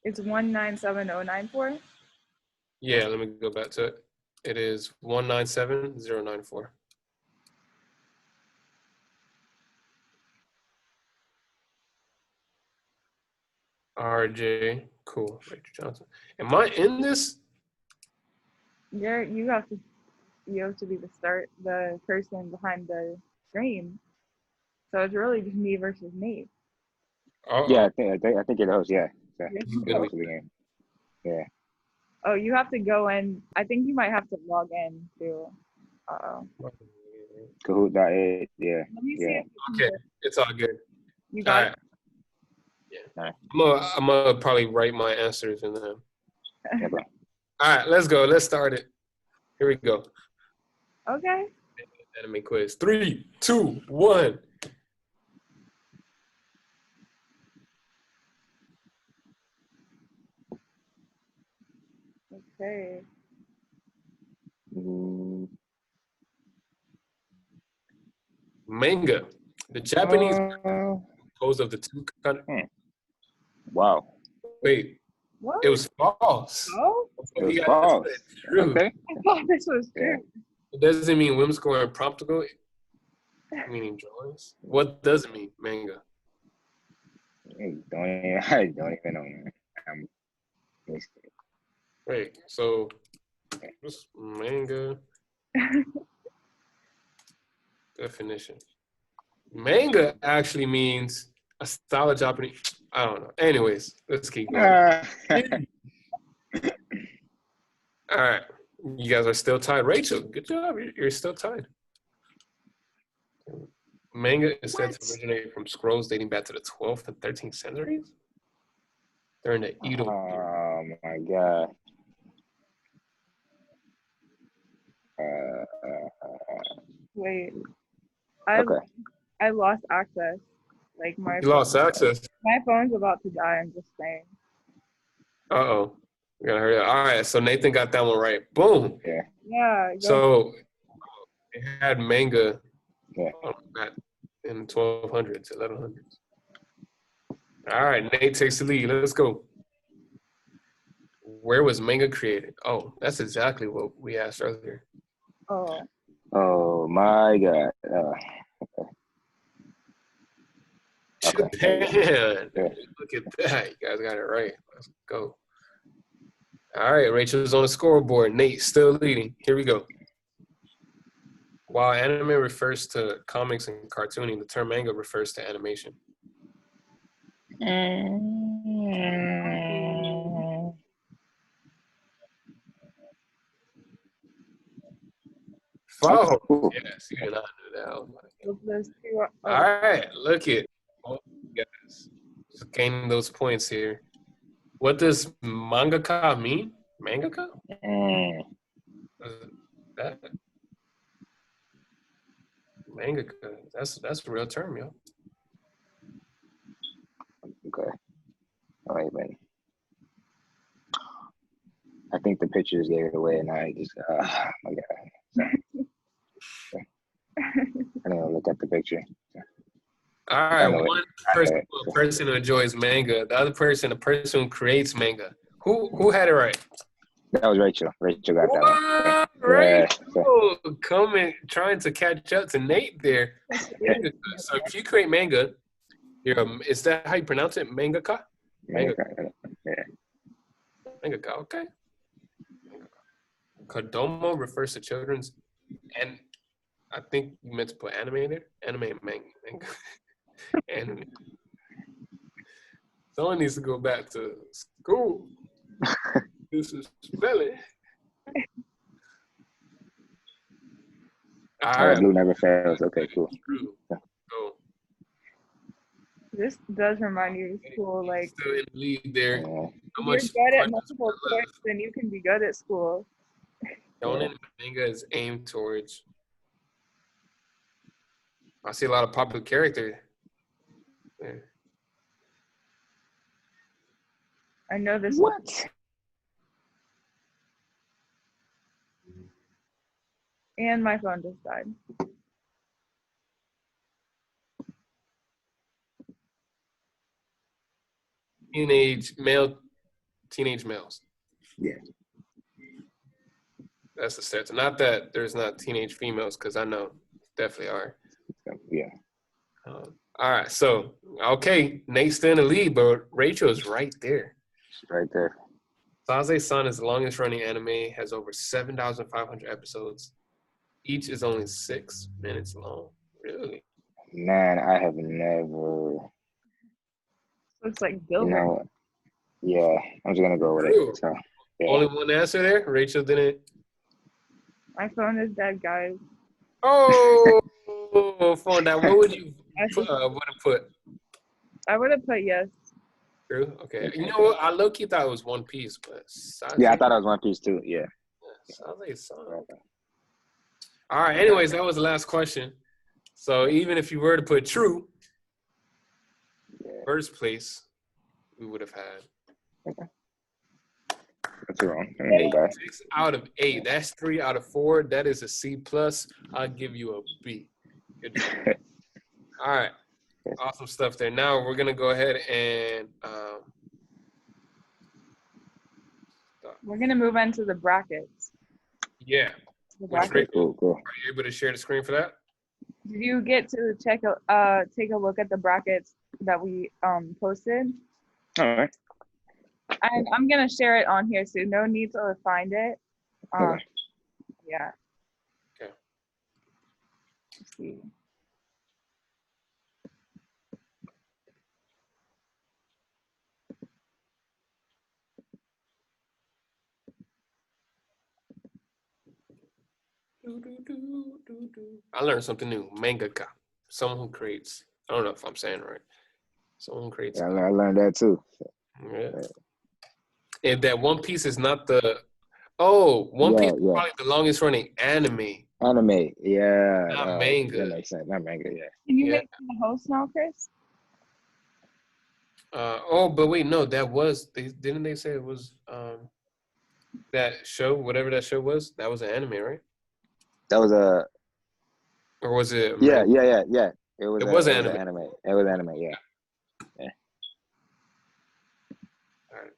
It's 197094. Yeah, let me go back to it. It is 197094. RJ, cool. Rachel Johnson. Am I in this? You have to be the person behind the stream. So it's really just me versus me. Yeah, I think it is. Yeah. Yeah. Oh, you have to go in. I think you might have to log in to. Kahoot.it. Yeah. Let me see. Okay, it's all good. You got it. Yeah. All right. I'm gonna probably write my answers in there. Yeah, all right, let's go. Let's start it. Here we go. Okay. Anime quiz. 3, 2, 1. Okay. Manga. The Japanese composed of the two countries. Wow. Wait. What? It was false. Oh? It was false. True. Okay. I thought this was true. It doesn't mean whim score and promptical, meaning drawings. What does it mean, manga? I don't even know, man. Wait, so what's manga definition? Manga actually means a style of Japanese. I don't know. Anyways, let's keep going. All right. You guys are still tied. Rachel, good job. You're still tied. Manga is said to originate from scrolls dating back to the 12th and 13th centuries during the Edo. Oh my god. Wait. Okay. I lost access. Like you lost access. My phone's about to die. I'm just saying. Uh-oh. We gotta hurry up. All right, so Nathan got that one right. Boom. Yeah. Yeah. So it had manga Yeah. back in 1200s, 1100s. All right, Nate takes the lead. Let's go. Where was manga created? Oh, that's exactly what we asked earlier. Oh my god. Okay. Japan. Yeah. Look at that. You guys got it right. Let's go. All right, Rachel's on the scoreboard. Nate still leading. Here we go. While anime refers to comics and cartooning, the term manga refers to animation. Oh, yes, you did not know that. All right, look at you guys. Just gaining those points here. What does mangaka mean? Mangaka? That mangaka. That's a real term, yo. Okay. All right, man. I think the pictures gave it away, and I just, my God. I didn't look at the picture. All right, one person who enjoys manga, the other person, a person who creates manga. Who had it right? That was Rachel. Rachel got that one. Rachel, coming, trying to catch up to Nate there. So if you create manga, is that how you pronounce it? Mangaka? Mangaka. Yeah. Mangaka, okay. Kodomo refers to children's, and I think you meant to put anime there. Anime and manga. Anime. Someone needs to go back to school. This is spelling. All right. Blue never fails. Okay, cool. Go. This does remind you of school. Like, still in the lead there. If you're good at multiple choice, then you can be good at school. Shonen manga is aimed towards. I see a lot of popular characters. Yeah. I know this. What? And my phone just died. Teenage males. Yeah. That's the stereotype. Not that there's not teenage females, because I know definitely are. Yeah. All right. So, okay. Nate's still in the lead, but Rachel's right there. Right there. Saze-san is the longest running anime, has over 7,500 episodes. Each is only 6 minutes long. Really? Man, I have never. Looks like Gilbert. Yeah, I'm just gonna go with it. So, yeah. Only one answer there? Rachel didn't. My phone is dead, guys. Oh, phone down. What would you put? I would have put yes. True. Okay. You know what? I low-key thought it was One Piece, but yeah, I thought it was One Piece too. Yeah. All right. Anyways, that was the last question. So even if you were to put true, first place, we would have had. Okay. That's wrong. 6 out of 8. That's 3 out of 4. That is a C plus. I'll give you a B. Good job. All right. Awesome stuff there. Now we're gonna go ahead and we're gonna move into the brackets. Yeah. Cool. Are you able to share the screen for that? Did you get to take a look at the brackets that we posted? All right. And I'm gonna share it on here, so no need to find it. Okay. Yeah. Okay. Let's see. I learned something new. Mangaka. Someone who creates. I don't know if I'm saying it right. Someone who creates. Yeah, I learned that too. Yeah. And that One Piece is not the. Oh, One Piece is probably the longest running anime. Anime, yeah. Not manga. That makes sense. Not manga, yeah. Can you make me the host now, Chris? But wait, no, that was. Didn't they say it was that show, whatever that show was? That was an anime, right? That was a. Or was it? Yeah. It was anime. It was anime, yeah. All right.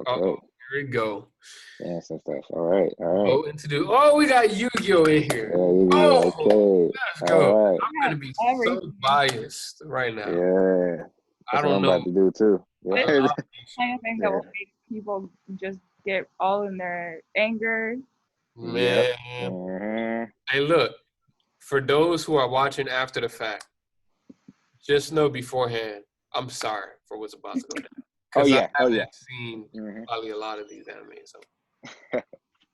Okay. Here we go. Yeah, some stuff. All right. We got Yugioh in here. Okay. Let's go. All right. I'm gonna be so biased right now. Yeah. I don't know. What I'm about to do too. Yeah. I kind of think that will make people just get all in their anger. Man. Mm-hmm. Hey, look. For those who are watching after the fact, just know beforehand, I'm sorry for what's about to go down. I haven't seen probably a lot of these animes, so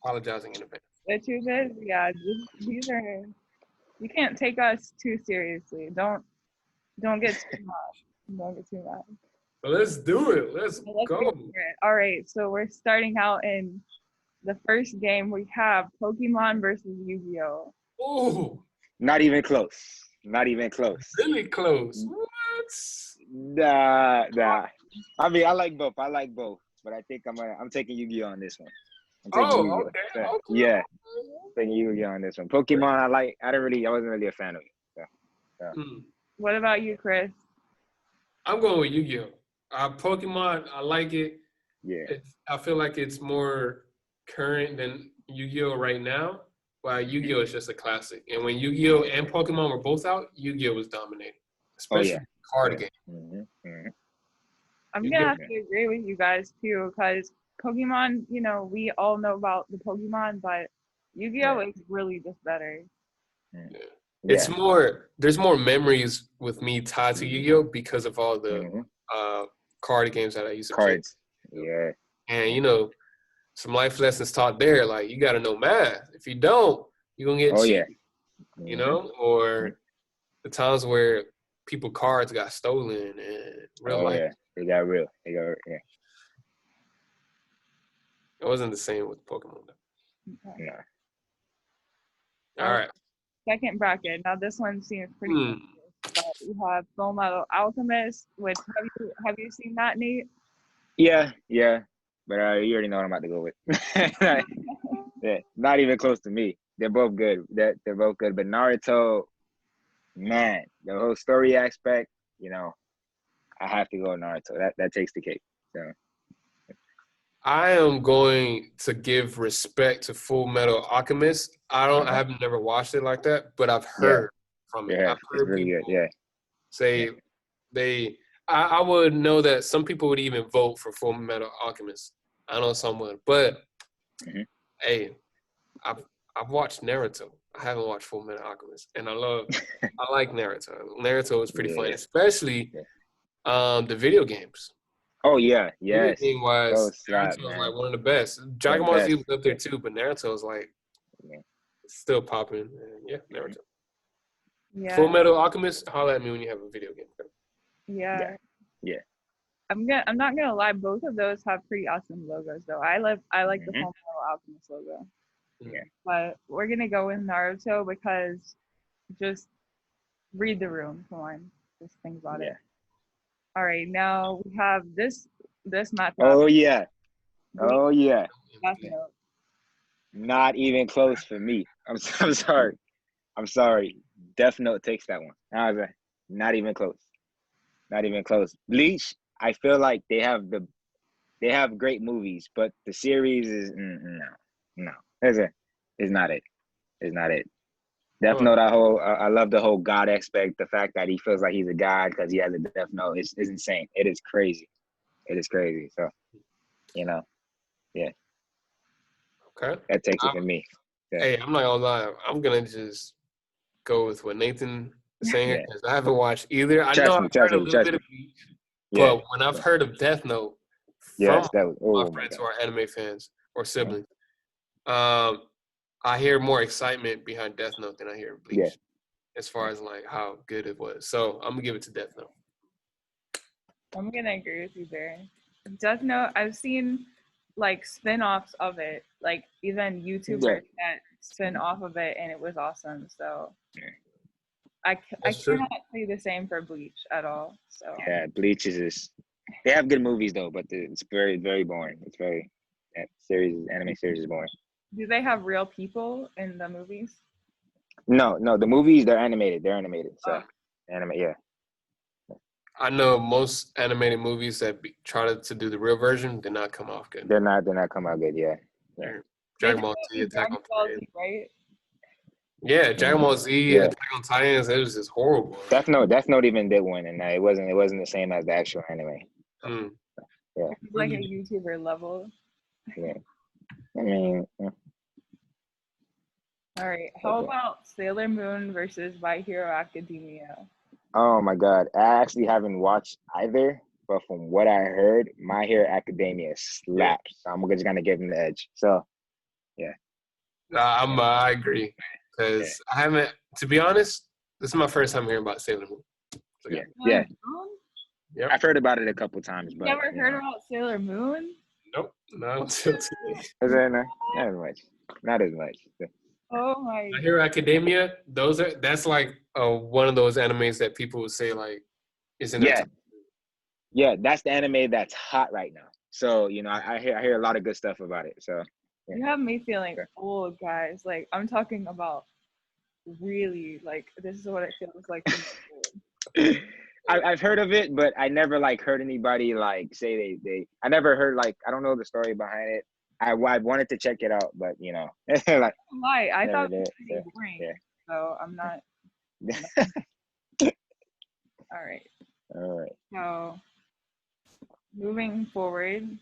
apologizing in advance. The truth is, these are, you can't take us too seriously. Don't get too much. Don't get too much. Well, let's do it. Let's go. All right, so we're starting out in the first game. We have Pokemon versus Yu-Gi-Oh. Oh. Not even close. Really close. What? Nah. I mean, I like both, but I think I'm taking Yu-Gi-Oh on this one. Okay. Yeah, taking Yu-Gi-Oh on this one. Pokemon, I wasn't really a fan of it. So. What about you, Chris? I'm going with Yu-Gi-Oh. Pokemon, I like it. Yeah. I feel like it's more current than Yu-Gi-Oh right now. While Yu-Gi-Oh is just a classic. And when Yu-Gi-Oh and Pokemon were both out, Yu-Gi-Oh was dominating. Especially card game. Mm-hmm. I'm going to have to agree with you guys, too, because Pokemon, we all know about the Pokemon, but Yu-Gi-Oh is really just better. Yeah. It's there's more memories with me tied to Yu-Gi-Oh because of all the card games that I used to play. Yeah. And, some life lessons taught there, like, you got to know math. If you don't, you're going to get cheated. you know, or the times where people cards got stolen and real life. Yeah, they got real. Yeah. It wasn't the same with Pokemon though. Okay. No. All right. Second bracket. Now this one seems pretty obvious, but we have Full Metal Alchemist, which have you seen that, Nate? Yeah. But you already know what I'm about to go with. Yeah, not even close to me. They're both good. They're both good. But Naruto, man, the whole story aspect, you know, I have to go with Naruto. That takes the cake. So I am going to give respect to Full Metal Alchemist. I have never watched it like that, but I've heard from it. Yeah, I've it's heard really people good. Yeah. say I would know that some people would even vote for Full Metal Alchemist. I know someone, but hey, I've watched Naruto. I haven't watched Full Metal Alchemist, and I like Naruto. Naruto is pretty fun, especially the video games. Oh yeah, yes. Video wise, Slap, Naruto is man. like one of the best. Dragon Ball Z was up there too, but Naruto is like still popping. Yeah, Naruto. Yeah. Full Metal Alchemist, holla at me when you have a video game. Yeah. I'm not gonna lie, both of those have pretty awesome logos though. I like the Full Metal Alchemist logo. Yeah. But we're gonna go with Naruto because just read the room. Come on. Just think about it. All right, now we have this matchup. Oh yeah. Death Note. Not even close for me. I'm sorry. Death Note takes that one. Not even close. Not even close. Bleach, I feel like they have great movies, but the series is no. It's not it. It's not it. Death Note, I love the whole God aspect. The fact that he feels like he's a god because he has a Death Note is insane. It is crazy. So, yeah. Okay. That takes it for me. Yeah. Hey, I'm not gonna lie. I'm gonna just go with what Nathan is saying here because I haven't watched either. I know I've heard a little bit of Bleach, but when I've heard of Death Note from my friends who are anime fans or siblings, I hear more excitement behind Death Note than I hear Bleach, as far as like how good it was. So I'm gonna give it to Death Note. I'm gonna agree with you there. Death Note, I've seen like spin-offs of it, like even YouTubers that spin off of it, and it was awesome. So I cannot say the same for Bleach at all. So yeah, Bleach is they have good movies though, but it's very, very boring. It's very anime series is boring. Do they have real people in the movies? No, the movies they're animated. So yeah. I know most animated movies that try to do the real version did not come off good. They're not come out good. Yeah. Dragon Ball Z, Attack on Titan, right? Yeah, Dragon Ball Z, Attack on Titans. It was just horrible. Death Note even did one, and it wasn't the same as the actual anime. Yeah, it's like a YouTuber level. Yeah, I mean. All right, how about Sailor Moon versus My Hero Academia? Oh my God, I actually haven't watched either, but from what I heard, My Hero Academia slaps. So I'm just gonna give them the edge. So, yeah. I agree because I haven't. To be honest, this is my first time hearing about Sailor Moon. So, yeah. I've heard about it a couple times, but never heard about Sailor Moon? Nope, not until today. Not as much. Oh my Hero Academia, that's like one of those animes that people would say like is in their Yeah, that's the anime that's hot right now. So, I hear a lot of good stuff about it. So you have me feeling old, guys. Like I'm talking about really like this is what it feels like. I've heard of it, but I never like heard anybody like say they I never heard like I don't know the story behind it. I wanted to check it out, but like I thought it was pretty boring. So I'm not. All right. So moving forward.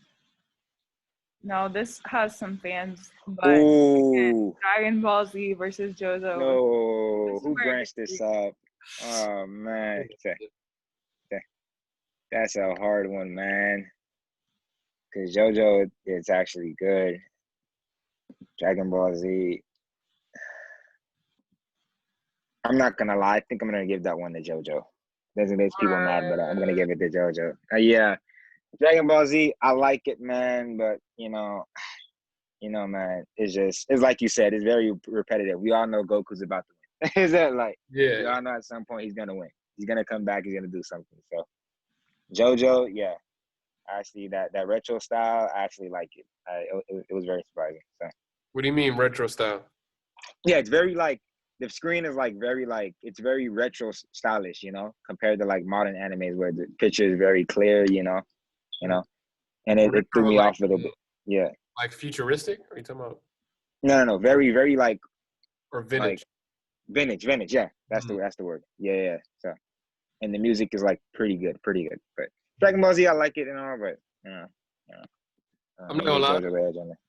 Now this has some fans, but again, Dragon Ball Z versus JoJo. No, who branched this up? Oh man, that's a hard one, man. Because JoJo is actually good. Dragon Ball Z. I'm not gonna lie. I think I'm gonna give that one to JoJo. There's people mad, but I'm gonna give it to JoJo. Yeah, Dragon Ball Z. I like it, man, but man, it's like you said. It's very repetitive. We all know Goku's about to win. Is that like? Yeah. We all know at some point he's gonna win. He's gonna come back. He's gonna do something. So, JoJo, yeah. Actually, that retro style, I actually like it. It was very surprising. So. What do you mean retro style? Yeah, it's very like the screen is like very like it's very retro stylish, compared to like modern animes where the picture is very clear, and it threw me off a little bit. Yeah. Like futuristic? Are you talking about? No, very, very like. Or vintage. Like, vintage. Yeah, that's the word. Yeah. So, and the music is like pretty good. But Dragon Ball Z, I like it and all, but I'm not gonna lie.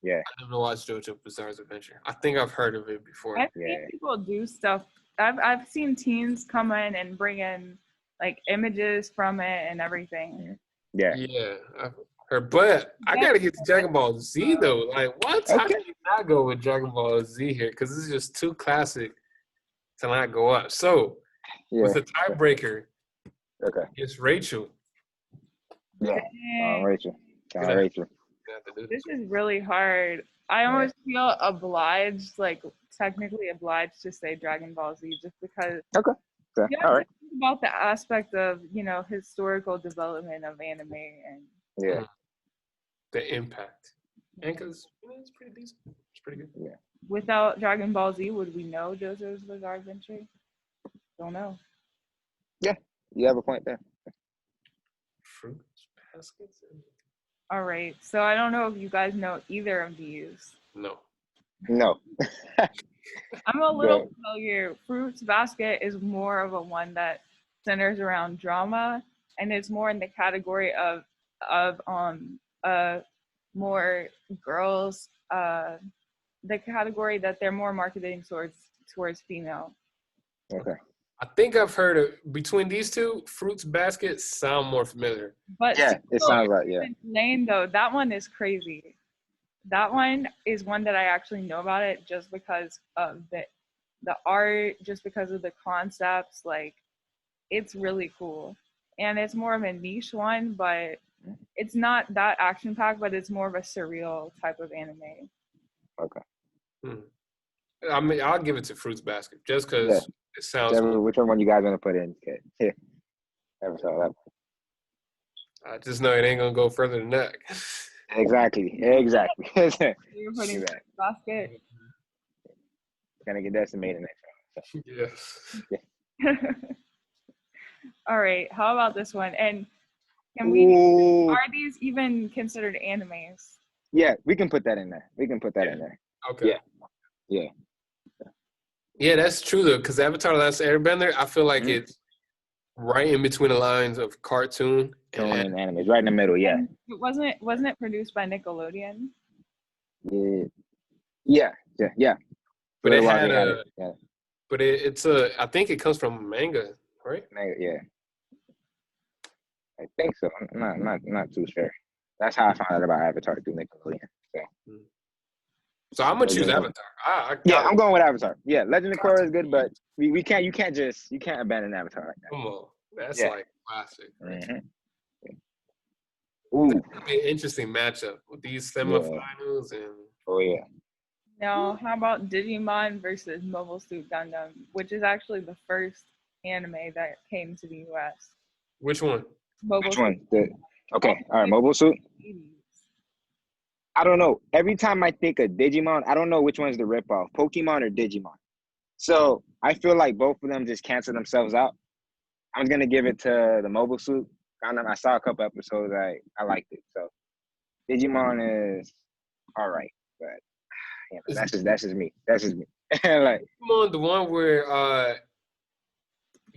Yeah. I never watched JoJo Bizarre's Adventure. I think I've heard of it before. I've seen people do stuff. I've seen teens come in and bring in like images from it and everything. Yeah. Yeah, I've heard, but I gotta get to Dragon Ball Z though. Like, what? How can you not go with Dragon Ball Z here? Because it's just too classic to not go up. So, with the tiebreaker, it's Rachel. Yeah, Rachel. This is really hard. I almost feel obliged, like technically obliged to say Dragon Ball Z just because you have to think about the aspect of, historical development of anime and the impact. And because it's pretty decent. It's pretty good. Yeah. Without Dragon Ball Z, would we know JoJo's Bizarre Adventure? Don't know. Yeah, you have a point there. Fruits, baskets, and... All right. So I don't know if you guys know either of these. No. I'm a little familiar. Fruits Basket is more of a one that centers around drama, and it's more in the category of more girls. The category that they're more marketing towards female. Okay. I think I've heard of between these two. Fruits Basket sound more familiar. But it sounds right. Yeah. Lane though, that one is crazy. That one is one that I actually know about it just because of the art, just because of the concepts. Like, it's really cool, and it's more of a niche one, but it's not that action packed. But it's more of a surreal type of anime. Okay. I mean, I'll give it to Fruits Basket just because it sounds. Which one you guys want to put in? Yeah. Never saw that. I just know it ain't gonna go further than that. Exactly. You're putting Fruits Basket. Gonna get decimated next time. Yes. Yeah. All right. How about this one? And are these even considered animes? Yeah, we can put that in there. Okay. Yeah. Yeah, that's true though, because Avatar: The Last Airbender, I feel like it's right in between the lines of cartoon and anime. It's right in the middle. Yeah. And wasn't it produced by Nickelodeon? Yeah. But it had But it's I think it comes from manga, right? Manga, yeah. I think so. I'm not too sure. That's how I found out about Avatar through Nickelodeon. So I'm gonna choose Avatar. I'm going with Avatar. Yeah, Legend of Korra is good, but you can't abandon Avatar like that. Come on, that's like classic. Ooh, it's gonna be an interesting matchup with these semifinals and. Oh yeah. Now, how about Digimon versus Mobile Suit Gundam, which is actually the first anime that came to the U.S. Which one? Which one? Okay, all right, Mobile Suit. I don't know. Every time I think of Digimon, I don't know which one's the ripoff, Pokemon or Digimon. So I feel like both of them just cancel themselves out. I'm gonna give it to the Mobile Suit. I saw a couple episodes. I liked it. So Digimon is all right, but that's just me. Like Digimon, the one where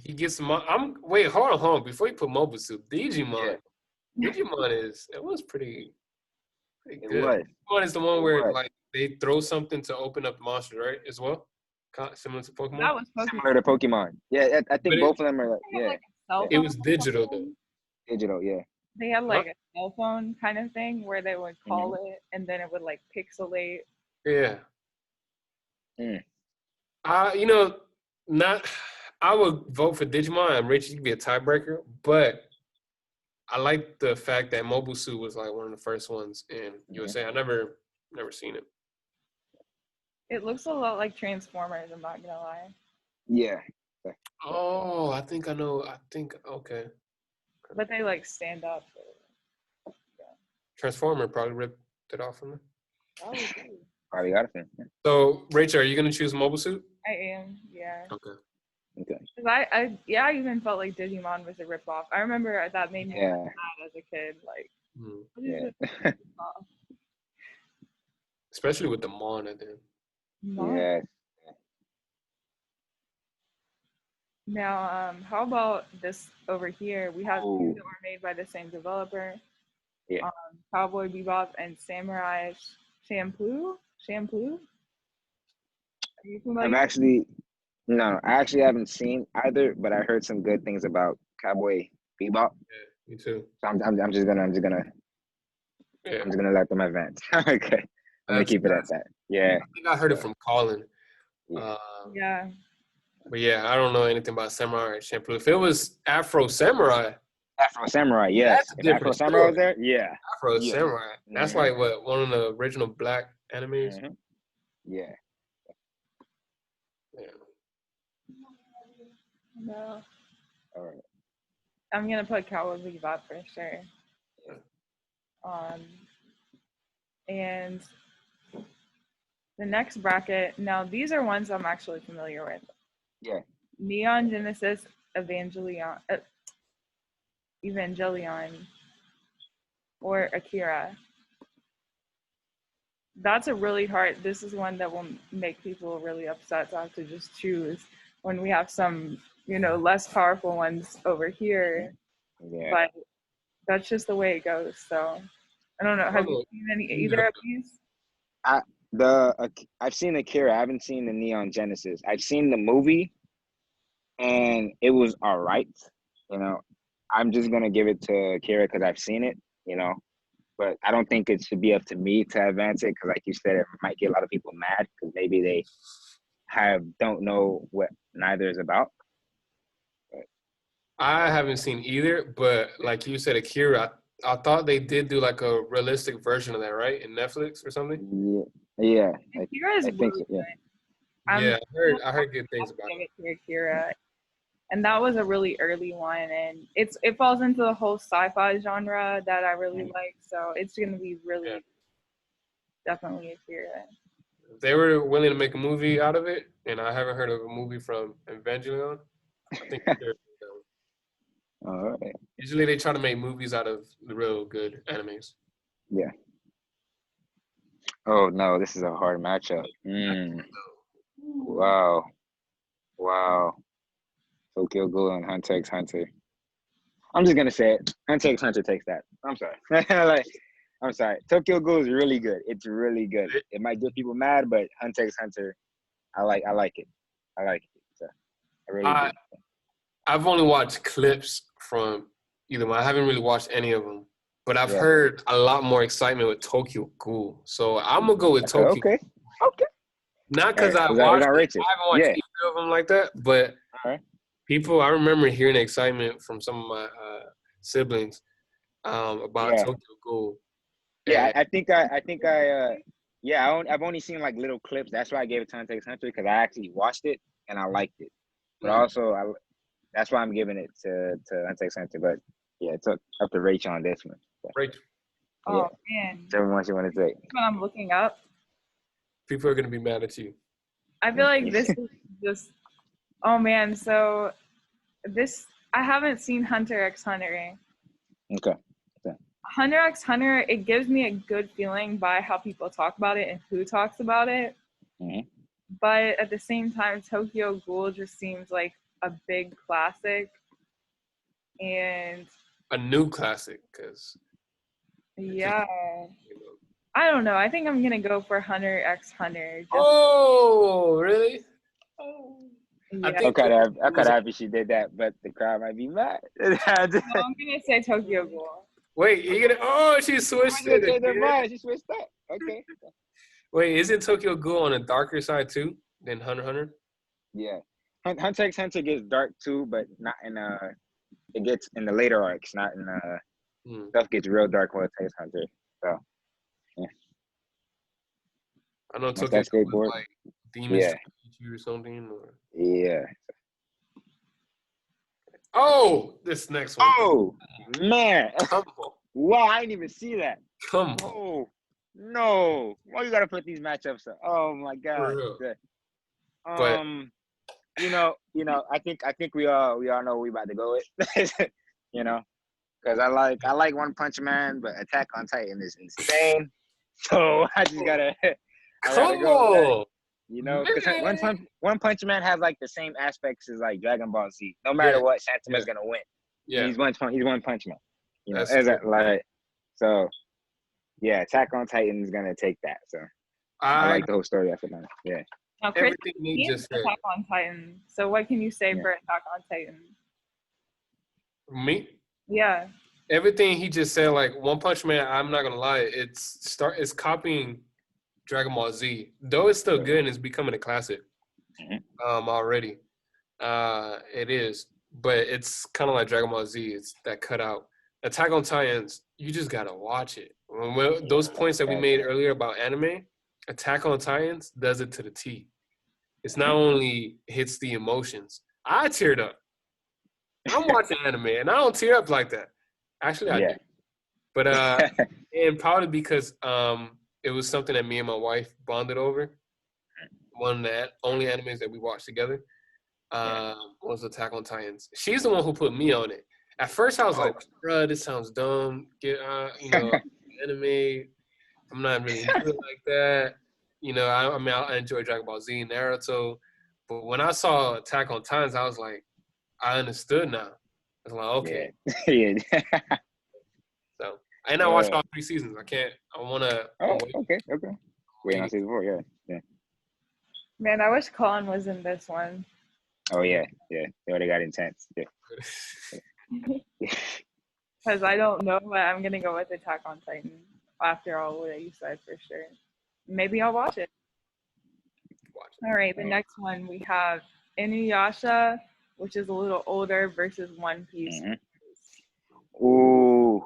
he gets wait, hold on. Before you put Mobile Suit, Digimon it was pretty good. Digimon is the one where like they throw something to open up monsters, right? As well, similar to Pokemon. That was Pokemon. Similar to Pokemon. Yeah, I think both of them are like It was digital though. Digital, yeah. They had like a cell phone kind of thing where they would call it, and then it would like pixelate. Yeah. I would vote for Digimon, and Rich, you could be a tiebreaker, but I like the fact that Mobile Suit was like one of the first ones in USA. I never seen it. It looks a lot like Transformers, I'm not gonna lie. Yeah. Oh, I think I know. Okay. But they like stand up. Transformer probably ripped it off from them. Probably got it. So, Rachel, are you gonna choose Mobile Suit? I am, yeah. Okay. Cause I even felt like Digimon was a ripoff. I remember that made me mad as a kid. Like, what is it? Especially with the Mon at the end. Yeah. Now, how about this over here? We have two that were made by the same developer. Yeah. Cowboy Bebop and Samurai Champloo. Are you familiar? I actually haven't seen either, but I heard some good things about Cowboy Bebop. Yeah, me too. So I'm just gonna let them advance. Okay. I'm gonna keep it at that. Yeah. I think I heard it from Colin. Yeah. But yeah, I don't know anything about Samurai Champloo. If it was Afro Samurai, yes. That's a Afro Samurai was there? Yeah. Afro Samurai. That's like one of the original black animes. Yeah. No. All right. I'm gonna put Cowboy Bebop for sure. And the next bracket. Now these are ones I'm actually familiar with. Yeah. Neon Genesis Evangelion, or Akira. That's a really hard. This is one that will make people really upset to have to just choose when we have some, less powerful ones over here. Yeah. But that's just the way it goes. So I don't know. Have you seen either of these? I've seen Akira. I haven't seen the Neon Genesis. I've seen the movie, and it was all right. I'm just gonna give it to Akira because I've seen it. But I don't think it should be up to me to advance it because, like you said, it might get a lot of people mad because maybe they don't know what neither is about. But I haven't seen either, but like you said, Akira, I thought they did do like a realistic version of that, right? In Netflix or something? Yeah. Akira is really good. Yeah, I heard good things about it. Akira. And that was a really early one, and it falls into the whole sci-fi genre that I really like. So it's gonna be really definitely Akira. If they were willing to make a movie out of it, and I haven't heard of a movie from Evangelion, I think they're all right. Usually they try to make movies out of the real good animes. Yeah. Oh no, this is a hard matchup. Wow. Tokyo Ghoul and Hunter x Hunter. I'm just gonna say it. Hunter x Hunter takes that. I'm sorry. I'm sorry. Tokyo Ghoul is really good. It's really good. It might get people mad, but Hunter x Hunter, I like it. So I really do. I've only watched clips from either one. I haven't really watched any of them, but I've heard a lot more excitement with Tokyo Ghoul. So I'm gonna go with Tokyo. Okay. Not because I haven't watched either of them like that, but people, I remember hearing excitement from some of my siblings about Tokyo Ghoul. Yeah, I've only seen like little clips. That's why I gave it to Hunter x Hunter because I actually watched it and I liked it. But also, that's why I'm giving it to Hunter x Hunter. But yeah, it's up to Rachel on this one. Rachel. Oh man. Whichever one you want to take. When I'm looking up. People are gonna be mad at you. I feel like this is just. Oh man, so I haven't seen Hunter x Hunter. Okay. Hunter x Hunter, it gives me a good feeling by how people talk about it and who talks about it. But at the same time, Tokyo Ghoul just seems like a big classic. And a new classic, because I don't know. I think I'm gonna go for Hunter x Hunter. Oh, really? Oh. Yeah. I'm kind of happy she did that, but the crowd might be mad. No, I'm gonna say Tokyo Ghoul. Wait, you gonna? Oh, she switched it. She switched that. Okay. Wait, isn't Tokyo Ghoul on a darker side too than Hunter x Hunter? Yeah, Hunter x Hunter gets dark too, but not in it gets in the later arcs, not in stuff gets real dark with Hunter x Hunter. So yeah. I know Once that skateboard, like demons trying to eat you or something. Or... Yeah. Oh, this next one. Oh man! Come on. Wow, I didn't even see that. Come on. Oh no! Why you gotta put these matchups up? Oh my god. But you know, I think we all know where we about to go with. You know, because I like One Punch Man, but Attack on Titan is insane. So I just gotta come go with that. on. You know, because One Punch Man has like the same aspects as like Dragon Ball Z. No matter what, Santoma's gonna win. Yeah, he's One Punch Man. You know, so yeah, Attack on Titan is gonna take that. So I like the whole story after that. Yeah. Now, Chris, he just Attack on Titan. So what can you say for Attack on Titan? Me? Yeah. Everything he just said, like One Punch Man, I'm not gonna lie, it's copying Dragon Ball Z. Though it's still good and it's becoming a classic. Already. It is. But it's kind of like Dragon Ball Z. It's that cutout. Attack on Titans, you just gotta watch it. Those points that we made earlier about anime, Attack on Titans does it to the T. It's not only hits the emotions. I teared up. I'm watching anime and I don't tear up like that. Actually, I do. But and probably because it was something that me and my wife bonded over. One of the only animes that we watched together was Attack on Titans. She's the one who put me on it. At first, I was like, "Bruh, this sounds dumb. Get anime. I'm not really into it like that. You know, I enjoy Dragon Ball Z and Naruto, but when I saw Attack on Titans, I was like, I understood now. I was like, okay. Yeah. So, and I watched all 3 seasons. I want to. Oh, okay. Wait on season 4, yeah. Man, I wish Colin was in this one. Oh, yeah. They already got intense. Yeah. Because I don't know, but I'm going to go with Attack on Titan after all that you said for sure. Maybe I'll watch it. All right, the next one we have Inuyasha, which is a little older, versus One Piece. Ooh,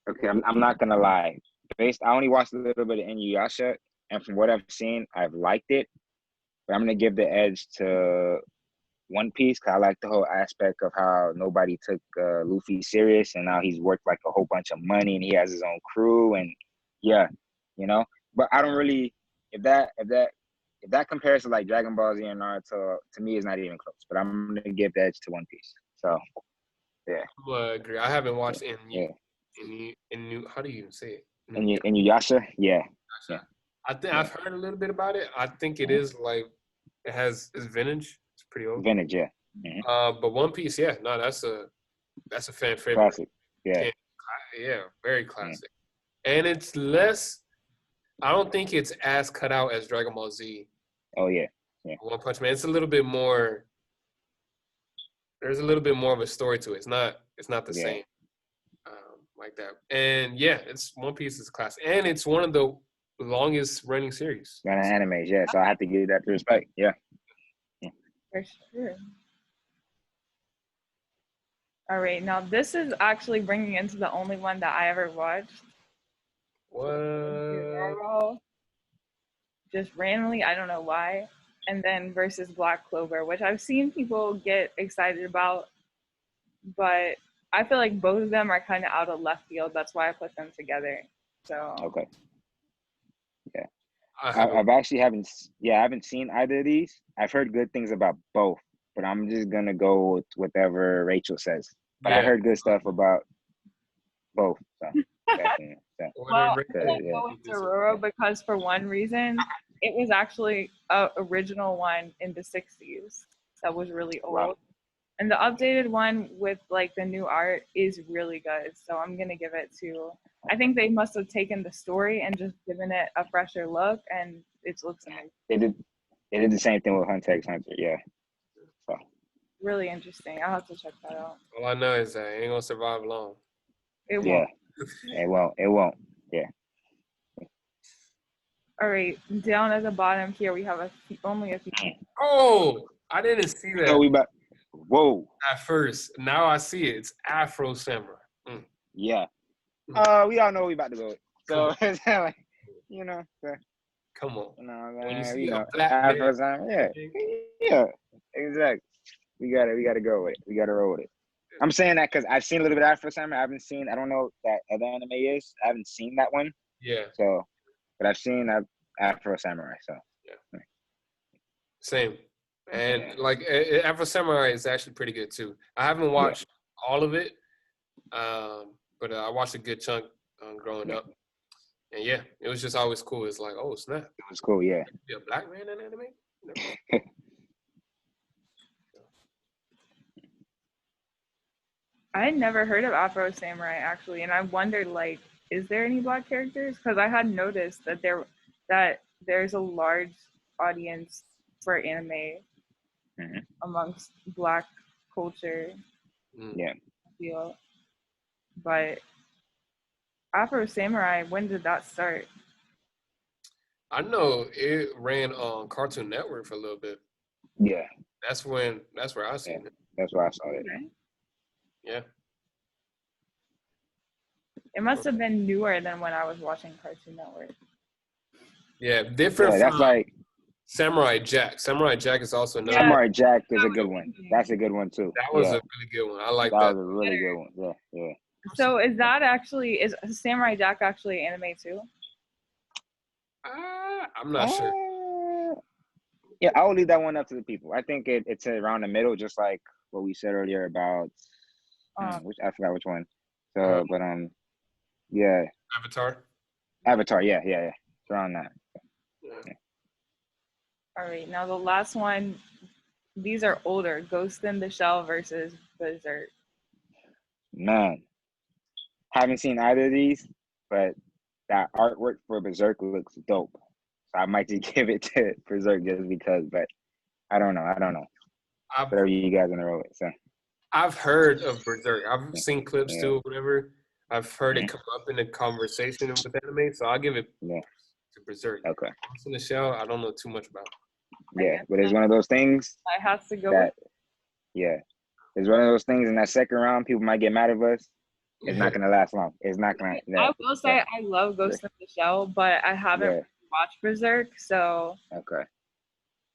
okay, I'm not gonna lie. I only watched a little bit of Inuyasha, and from what I've seen, I've liked it. But I'm gonna give the edge to One Piece because I like the whole aspect of how nobody took Luffy serious, and now he's worth like a whole bunch of money, and he has his own crew, and But I don't really if that compares to like Dragon Ball Z and Naruto, to me, it's not even close. But I'm gonna give the edge to One Piece. So, yeah. I agree. I haven't watched how do you even say it? Inuyasha? Yeah. I think I've heard a little bit about it. I think it is like it's vintage. It's pretty old. Vintage, yeah. But One Piece, that's a fan favorite. Classic. Yeah. Very classic. And it's less. I don't think it's as cut out as Dragon Ball Z. Oh yeah. One Punch Man. It's a little bit more. There's a little bit more of a story to it. It's not the same like that. And it's One Piece is classic, and it's one of the longest running series. Animes, yeah. So I have to give that respect. Yeah. For sure. All right, now this is actually bringing into the only one that I ever watched. What? Just randomly, I don't know why. And then versus Black Clover, which I've seen people get excited about, but I feel like both of them are kind of out of left field. That's why I put them together. So okay. Yeah. I haven't seen either of these. I've heard good things about both, but I'm just gonna go with whatever Rachel says. But I heard good stuff about both. So well, I'm gonna go with Dororo because for one reason, it was actually an original one in the 60s that was really old. Wow. And the updated one with like the new art is really good. So I'm going to give it to, I think they must have taken the story and just given it a fresher look, and it looks amazing. They did the same thing with Hunter x Hunter, yeah. So. Really interesting. I'll have to check that out. All I know is that it ain't going to survive long. It won't. It won't. Yeah. All right, down at the bottom here we have only a few. Oh, I didn't see that. So whoa. At first, now I see it. It's Afro Samurai. Yeah. We all know we about to go. So it's like, you know. Come on. You know, when you see you know, a black Afro man, Samurai, yeah, exactly. We gotta go with it. We gotta roll with it. I'm saying that because I've seen a little bit of Afro Samurai. I don't know what that other anime is. I haven't seen that one. Yeah. So, but I've seen Afro Samurai. So. Yeah. Same. And like Afro Samurai is actually pretty good too. I haven't watched all of it, but I watched a good chunk growing up. And yeah, it was just always cool. It's like, oh snap! It was cool. Yeah. Be a black man in anime. I had never heard of Afro Samurai actually, and I wondered like, is there any black characters? Because I had noticed that there's a large audience for anime amongst black culture. Yeah. Feel. But Afro Samurai, when did that start? I know it ran on Cartoon Network for a little bit. Yeah. That's where I seen it. That's where I saw it. Okay. Yeah. It must have been newer than when I was watching Cartoon Network. Yeah, different from that's like Samurai Jack. Samurai Jack is also another. Samurai Jack is a good one. That's a good one too. That was a really good one. I like that. That was a really good one. Yeah. So is Samurai Jack actually anime too? I'm not sure. Yeah, I will leave that one up to the people. I think it's around the middle, just like what we said earlier about which I forgot which one. So, but yeah. Avatar, yeah. It's around that. Yeah. All right, now the last one. These are older. Ghost in the Shell versus Berserk. Man, haven't seen either of these, but that artwork for Berserk looks dope. So I might just give it to Berserk just because, but I don't know. Whatever you guys in a row with. So I've heard of Berserk. I've seen clips too, whatever. I've heard it come up in a conversation with anime, so I'll give it to Berserk. Okay. Ghost in the Shell, I don't know too much about. Yeah, but it's one of those things. I have to go with. Yeah, it's one of those things. In that second round, people might get mad at us. It's not gonna last long. It's not gonna. I will say I love Ghost in the Shell, but I haven't watched Berserk, so. Okay.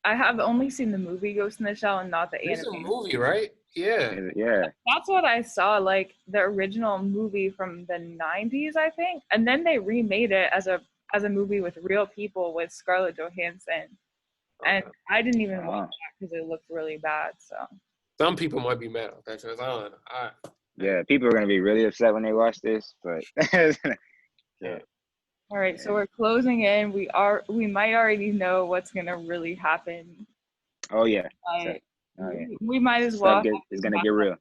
I have only seen the movie Ghost in the Shell and not the anime. It's a movie, right? Yeah. That's what I saw, like the original movie from the 90s, I think. And then they remade it as a movie with real people with Scarlett Johansson. And I didn't even watch that because it looked really bad. So some people might be mad at that. I don't know. Yeah, people are gonna be really upset when they watch this, but yeah. All right, so we're closing in. We might already know what's gonna really happen. Oh yeah. We might as well. It's gonna get real.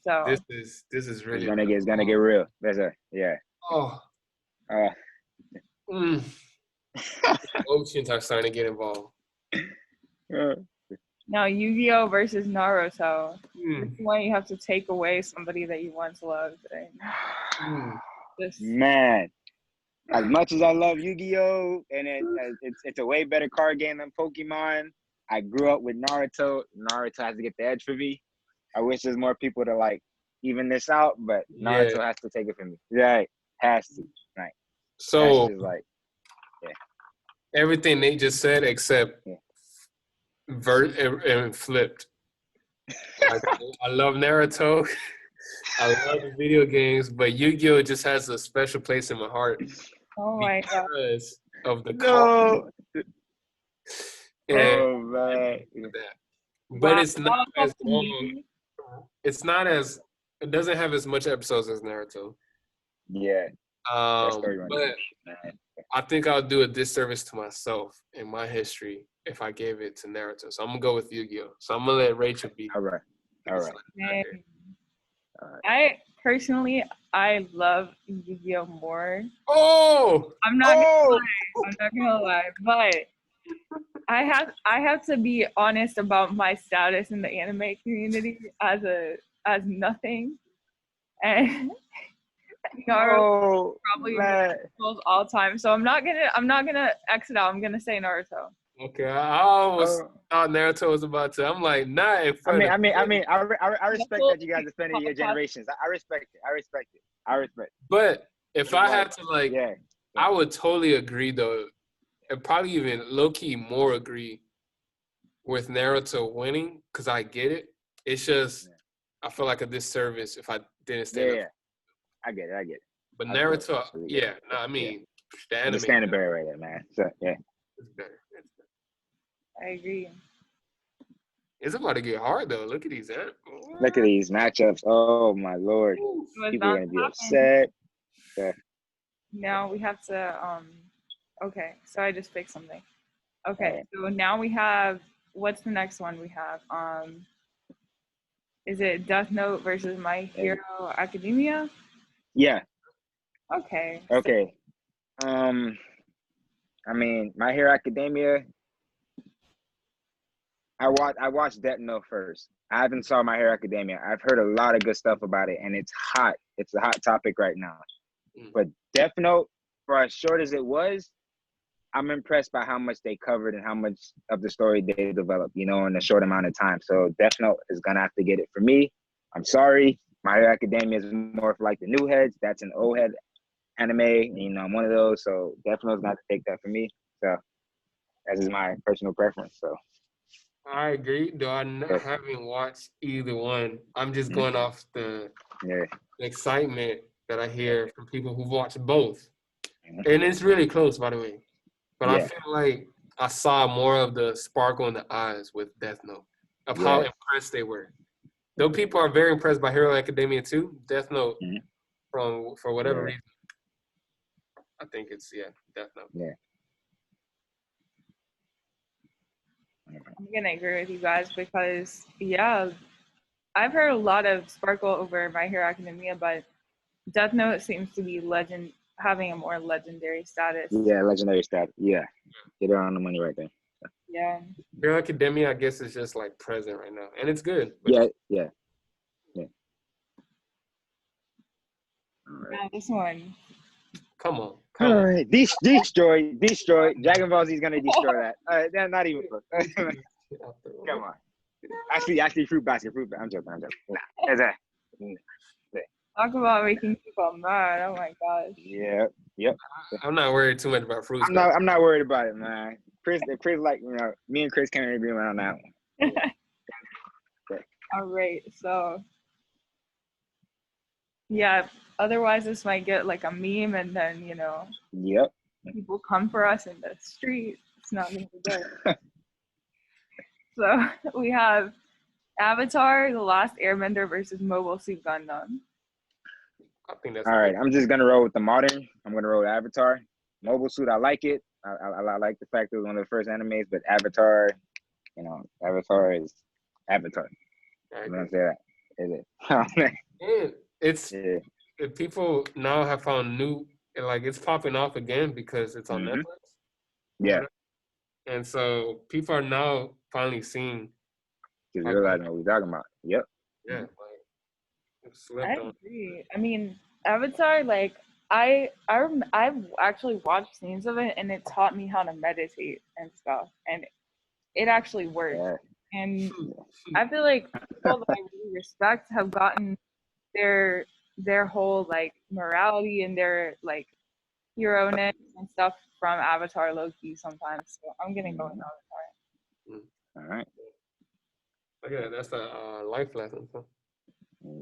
So this is really. It's gonna get real. Yeah. Oh. Emotions are starting to get involved. Now, Yugioh versus Naruto. Which one you have to take away somebody that you once loved? Man, as much as I love Yu-Gi-Oh, and it's a way better card game than Pokemon. I grew up with Naruto. Naruto has to get the edge for me. I wish there's more people to like even this out, but Naruto has to take it from me. Right, has to. Right. So everything Nate just said except and flipped. I love Naruto. I love the video games, but Yu-Gi-Oh just has a special place in my heart. Oh my god! Because of the card. Man. But it's not as long. It's not as. It doesn't have as much episodes as Naruto. Yeah. But I think I'll do a disservice to myself and my history if I gave it to Naruto. So I'm gonna go with Yugioh. So I'm gonna let Rachel be. All right. I personally love Yu-Gi-Oh more. Oh, I'm not gonna lie, but I have to be honest about my status in the anime community as nothing, and Naruto probably all time. So I'm not gonna exit out. I'm gonna say Naruto. Okay, I almost thought Naruto was about to. I'm like, not in front I respect that you guys are spending your generations. I respect it. But if I had to I would totally agree though, and probably even low-key more agree with Naruto winning, because I get it. It's just I feel like a disservice if I didn't stand up. Yeah. I get it. But Naruto, the anime. The standard bearer right there, man. So yeah. It's better. I agree. It's about to get hard though. Look at these matchups. Oh my lord. People are gonna be upset. Yeah. Now we have to okay, so I just fixed something. Okay, so now we have, what's the next one we have? Is it Death Note versus My Hero Academia? Yeah. Okay. Okay. I mean, My Hero Academia. I watched Death Note first. I haven't saw My Hero Academia. I've heard a lot of good stuff about it, and it's hot. It's a hot topic right now. But Death Note, for as short as it was, I'm impressed by how much they covered and how much of the story they developed, in a short amount of time. So Death Note is gonna have to get it for me. I'm sorry. My Hero Academia is more for like the new heads. That's an old head anime. I'm one of those. So Death Note's gonna have to take that for me. So that is my personal preference. So I agree, though I haven't watched either one. I'm just going off the excitement that I hear from people who've watched both. And it's really close, by the way. But I feel like I saw more of the sparkle in the eyes with Death Note, of how impressed they were. Though people are very impressed by Hero Academia too, Death Note, for whatever reason, I think it's, Death Note. Yeah. I'm going to agree with you guys because, I've heard a lot of sparkle over My Hero Academia, but Death Note seems to be having a more legendary status. Yeah, legendary status. Yeah. Get it on the money right there. Yeah. Hero Academia, I guess, is just like present right now. And it's good. Yeah. All right. Now this one. Come on. All right. Destroy. Dragon Ball Z is going to destroy that. They're not even close. Come on. Actually, fruit basket. I'm joking. Nah. Talk about making people mad. Oh my gosh. Yeah. Yep. I'm not worried too much about fruit. I'm not worried about it, man. Chris, me and Chris can't agree on that one. All right. So, otherwise this might get like a meme, and then, Yep. people come for us in the street. It's not going to be good. So we have Avatar: The Last Airbender versus Mobile Suit Gundam. I think that's all right. I'm just gonna roll with the modern. I'm gonna roll with Avatar. Mobile Suit, I like it. I like the fact that it was one of the first animes, but Avatar, Avatar is Avatar. I'm gonna say that. It's people now have found new, like it's popping off again because it's on Netflix. Yeah. And so people are now finally seeing. Just realizing what we're talking about. Yep. Yeah. I agree. I mean, Avatar, like I've actually watched scenes of it, and it taught me how to meditate and stuff, and it actually works. Yeah. And I feel like people that I really respect have gotten their whole like morality and their like hero-ness and stuff from Avatar low-key sometimes. So I'm gonna go with Avatar. All right. Okay, that's a life lesson. So.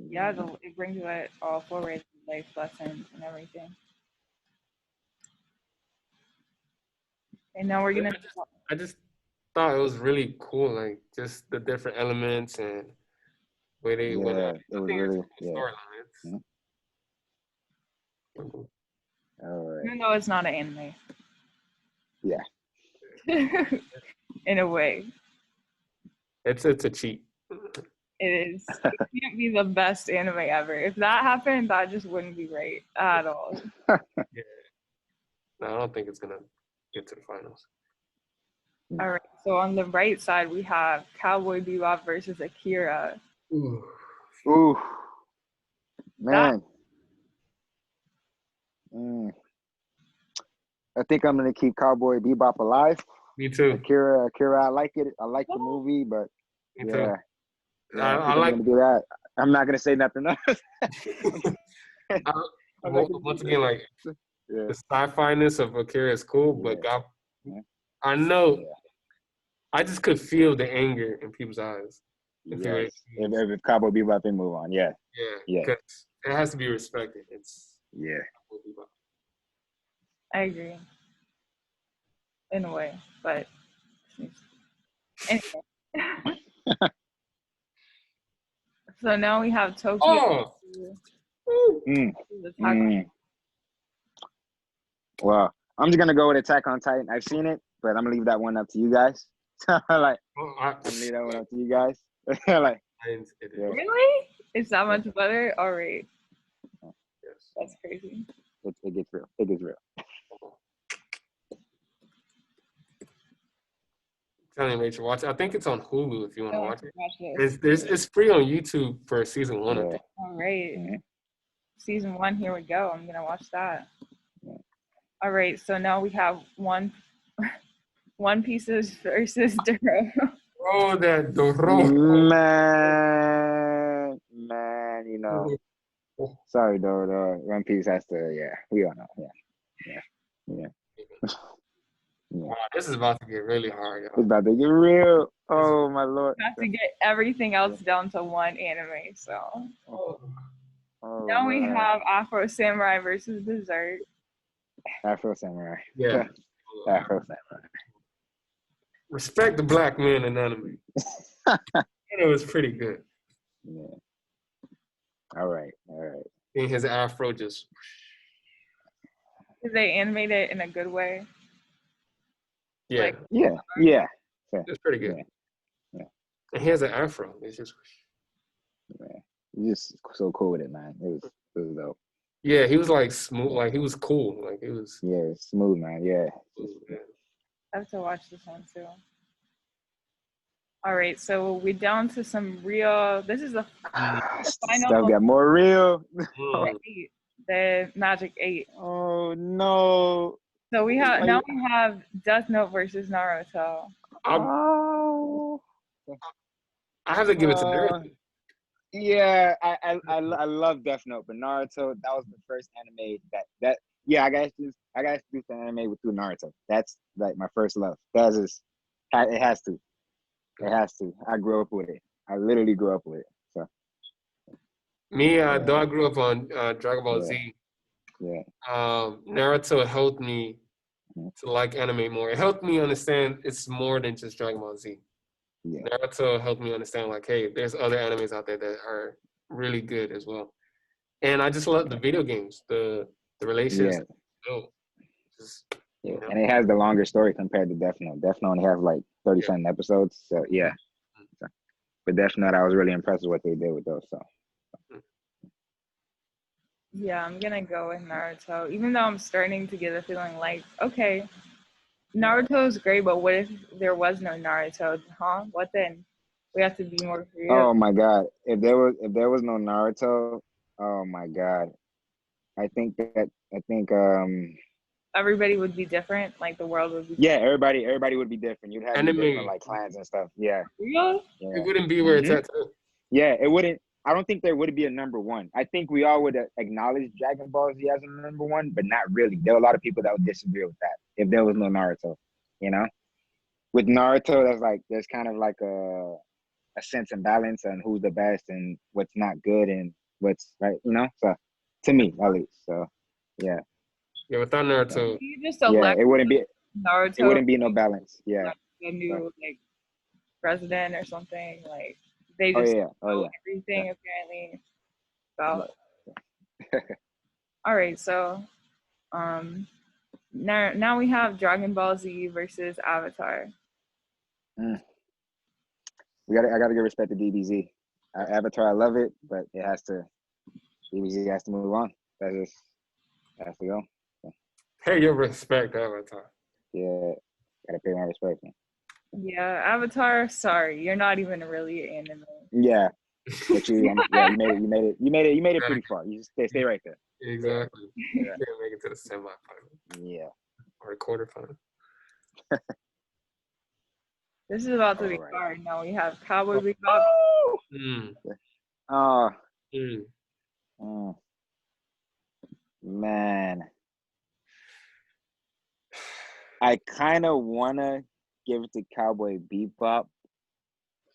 Yeah, it brings it all forward, life lessons and everything. And now we're gonna. I just thought it was really cool, like just the different elements and where they went. It was really storylines. All right. Even though it's not an anime. Yeah. In a way. It's a cheat. It is. It can't be the best anime ever. If that happened, that just wouldn't be right at all. Yeah. No, I don't think it's gonna get to the finals. All right. So on the right side, we have Cowboy Bebop versus Akira. Ooh. Man. I think I'm gonna keep Cowboy Bebop alive. Me too. Akira, I like it. I like the movie, but Me too. I like. I'm gonna do that. I'm not gonna say nothing else. Once again, like the sci-fi-ness of Akira is cool, but God, I know, I just could feel the anger in people's eyes. If Cowboy Bebop can move on, yeah, because it has to be respected. It's I agree, in a way, but anyway. So now we have Tokyo. Well, I'm just gonna go with Attack on Titan. I've seen it, but I'm gonna leave that one up to you guys. I'm gonna leave that one up to you guys. Really? It's that much better? All right. That's crazy. It gets real. It gets real. Tell me, Rachel, watch it. I think it's on Hulu if you want to watch it. It's free on YouTube for season 1. I think. All right. Season 1, here we go. I'm gonna watch that. All right, so now we have One Pieces versus Doro. Oh, that Doro. Man, you know. Sorry, Doro. One Piece has to, we all know. Yeah. Wow, this is about to get really hard, y'all. It's about to get real. Oh, my Lord. We have to get everything else down to one anime, so. Now we have Afro Samurai versus Berserk. Afro Samurai. Yeah. Afro Samurai. Respect the black man in anime. It was pretty good. Yeah. All right. And his afro just. Did they animate it in a good way? Yeah. Yeah. It's pretty good. Yeah. And he has an afro. It's just. He's just so cool with it, man. It was dope. Yeah, he was like smooth, like he was cool, like it was. Yeah, smooth, man. Yeah. I have to watch this one too. All right, so we're down to some real. This is the final. Stuff got more real. The Magic 8. Oh no! So we have we have Death Note versus Naruto. I have to give it to Naruto. Yeah, I love Death Note, but Naruto, that was the first anime that I gotta do some anime through Naruto. That's like my first love. That's just it has to. I grew up with it. I literally grew up with it. So me, though I grew up on Dragon Ball Z. Yeah. Naruto helped me to like anime more. It helped me understand it's more than just Dragon Ball Z. Yeah. Naruto helped me understand, like, hey, there's other animes out there that are really good as well. And I just love the video games, the relationships. Yeah. And it has the longer story compared to Death Note. Death Note only has like 30-something episodes. So, yeah. But Death Note, I was really impressed with what they did with those. So. Yeah, I'm going to go with Naruto. Even though I'm starting to get a feeling like, okay, Naruto is great, but what if there was no Naruto? Huh? What then? We have to be more creative. Oh my God! If there was no Naruto, oh my God! I think everybody would be different. Like the world would be. Yeah, everybody would be different. You'd have different like clans and stuff. Yeah. Really? It wouldn't be where it's at. Yeah, it wouldn't. I don't think there would be a number one. I think we all would acknowledge Dragon Ball Z as a number one, but not really. There are a lot of people that would disagree with that if there was no Naruto, you know? With Naruto, there's kind of like a sense and balance on who's the best and what's not good and what's right, you know? So, to me, at least. So, yeah. Yeah, without Naruto. It wouldn't be Naruto. It wouldn't be no balance. Yeah. Like a new president or something, like. They just know everything apparently. So, all right. So, now we have Dragon Ball Z versus Avatar. I gotta give respect to DBZ. Avatar, I love it, but DBZ has to move on. That just has to go. So. Pay your respect, Avatar. Yeah, gotta pay my respect, man. Yeah, Avatar. Sorry, you're not even really anime. Yeah, but you made it pretty far. You just stay right there. Exactly. You can't make it to the semifinal. Yeah. or the quarterfinal. This is about to be hard. Now we have Cowboy Bebop. Man, I kind of wanna give it to Cowboy Bebop,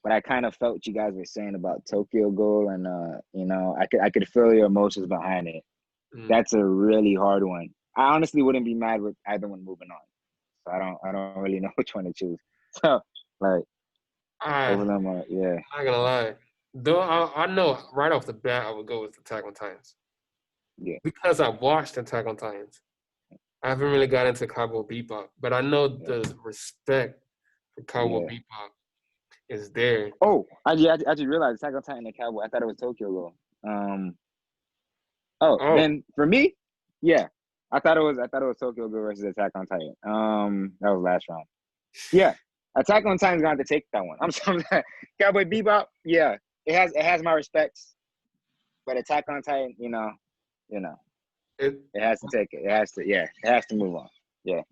but I kind of felt what you guys were saying about Tokyo Ghoul, and I could feel your emotions behind it. That's a really hard one. I honestly wouldn't be mad with either one moving on. So I don't really know which one to choose. So like, both of them are, yeah. I'm not gonna lie, though I know right off the bat I would go with Attack on Titans. Yeah. Because I watched Attack on Titans. I haven't really got into Cowboy Bebop, but I know the respect for Cowboy Bebop is there. Oh, I just realized Attack on Titan and Cowboy. I thought it was Tokyo Ghoul. Then for me, yeah, I thought it was Tokyo Ghoul versus Attack on Titan. That was last round. Yeah, Attack on Titan's going to take that one. I'm sorry, Cowboy Bebop. Yeah, it has my respects, but Attack on Titan, it has to take it. It has to move on. Yeah,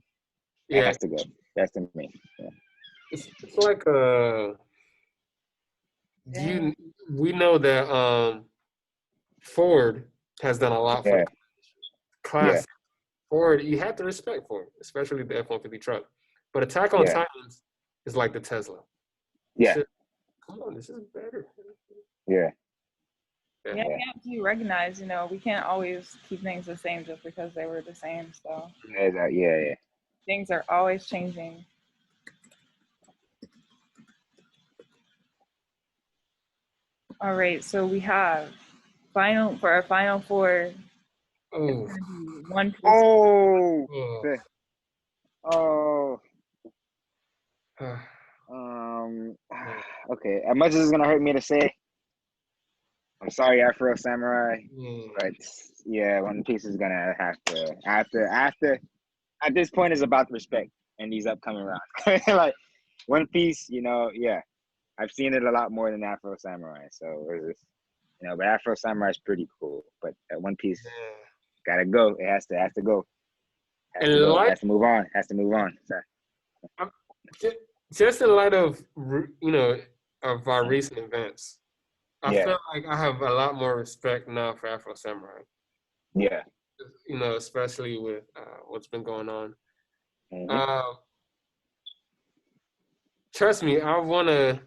it has to go. That's to me. Yeah. It's like we know that Ford has done a lot for class. Ford, you have to respect Ford, especially the F-150 truck. But Attack on Titans is like the Tesla. Yeah. Come on, this is better. Yeah. We have to recognize, we can't always keep things the same just because they were the same. So yeah. Things are always changing. All right, so we have for our final four. Oh. One Piece. Okay. As much as it's gonna hurt me to say, I'm sorry, Afro Samurai, but yeah, One Piece is gonna have to after. At this point, it's about respect in these upcoming rounds. Like One Piece, I've seen it a lot more than Afro Samurai, so it's just, but Afro Samurai is pretty cool. But One Piece, gotta go. It has to go. Has to move on. So. Just in light of of our recent events, I feel like I have a lot more respect now for Afro Samurai. Yeah. Especially with what's been going on. Trust me, I'm gonna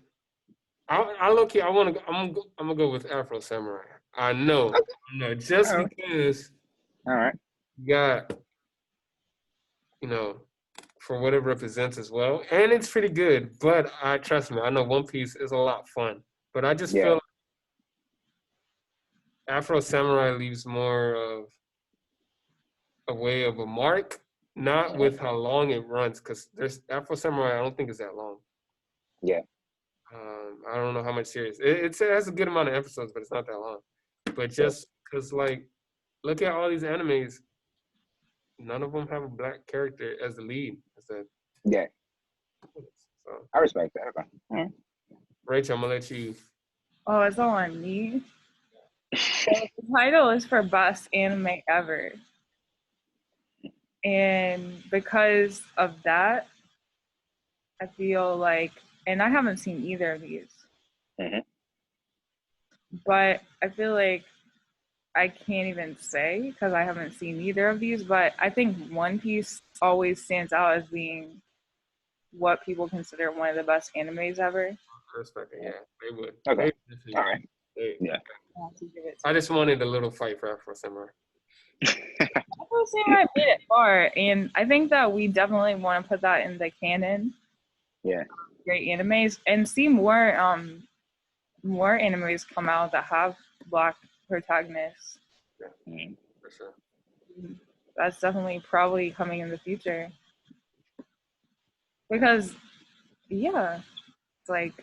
go with Afro Samurai. I know, just because. All right. You got, for what it represents as well, and it's pretty good. But trust me, I know One Piece is a lot fun. But I just feel like Afro Samurai leaves more of a way of a mark, not with how long it runs, because there's Afro Samurai. I don't think it's that long. Yeah. I don't know how much series. It has a good amount of episodes, but it's not that long. But just because, look at all these animes, none of them have a black character as the lead. Yeah. So I respect that. Okay. Right. Rachel, I'm gonna let you. Oh, it's all on me. So the title is for best anime ever, and because of that, I feel like, and I haven't seen either of these, but I feel like I can't even say because I haven't seen either of these, but I think One Piece always stands out as being what people consider one of the best animes ever. I respect it, they would. Okay. All right. I just wanted a little fight for Afro Samurai. Afro Samurai made it far, and I think that we definitely want to put that in the canon. Yeah. Great animes, and see more animes come out that have black protagonists. Yeah, for sure. That's definitely probably coming in the future. Because, it's like,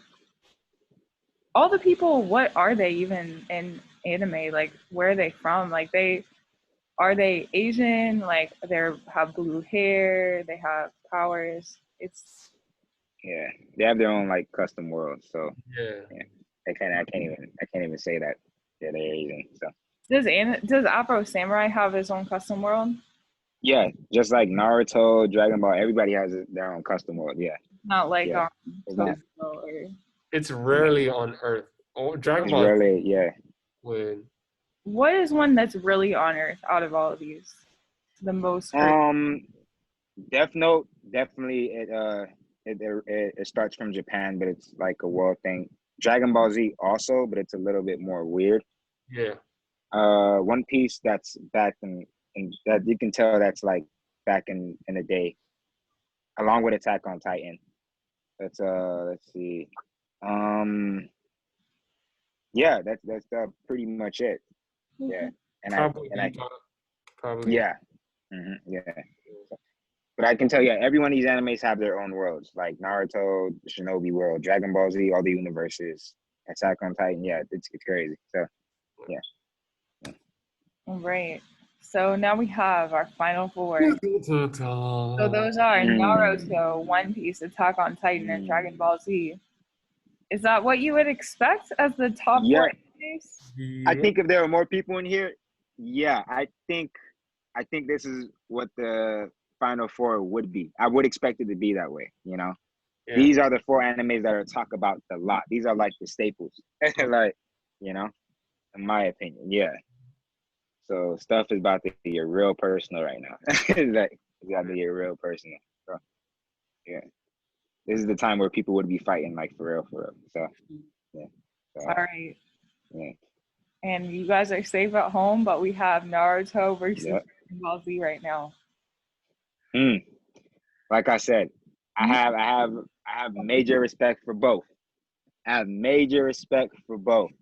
all the people, what are they even in anime? Like, where are they from? Like, are they Asian? Like, they have blue hair, they have powers. They have their own custom world. So yeah. I can't even say that they're Asian. So does Afro Samurai have his own custom world? Yeah, just like Naruto, Dragon Ball, everybody has their own custom world. Yeah. Not like It's not. or It's rarely on Earth. Oh, Dragon It's Ball rarely, yeah. would. What is one that's really on Earth out of all of these? The most. Death Note, definitely it starts from Japan, but it's like a world thing. Dragon Ball Z also, but it's a little bit more weird. Yeah. One Piece, that's back in that you can tell that's like back in the day, along with Attack on Titan. That's let's see, yeah, that's pretty much it. Yeah, and Cowboy I Bebop, probably. yeah, yeah. But I can tell you, every one of these animes have their own worlds, like Naruto, Shinobi World, Dragon Ball Z, all the universes, Attack on Titan. Yeah, it's crazy. So, yeah. All right. So now we have our final four. So those are Naruto, One Piece, Attack on Titan, and Dragon Ball Z. Is that what you would expect as the top four animes? I think if there were more people in here, yeah, I think this is what the final four would be. I would expect it to be that way, you know. Yeah. These are the four animes that are talked about a lot. These are like the staples, like, you know, in my opinion. Yeah. So stuff is about to get real personal right now. It's like it's got to get real personal. So yeah, this is the time where people would be fighting like for real. So yeah. So, all right. Yeah. And you guys are safe at home, but we have Naruto versus Dragon Ball Z right now. Like I said, I have major respect for both. I have major respect for both.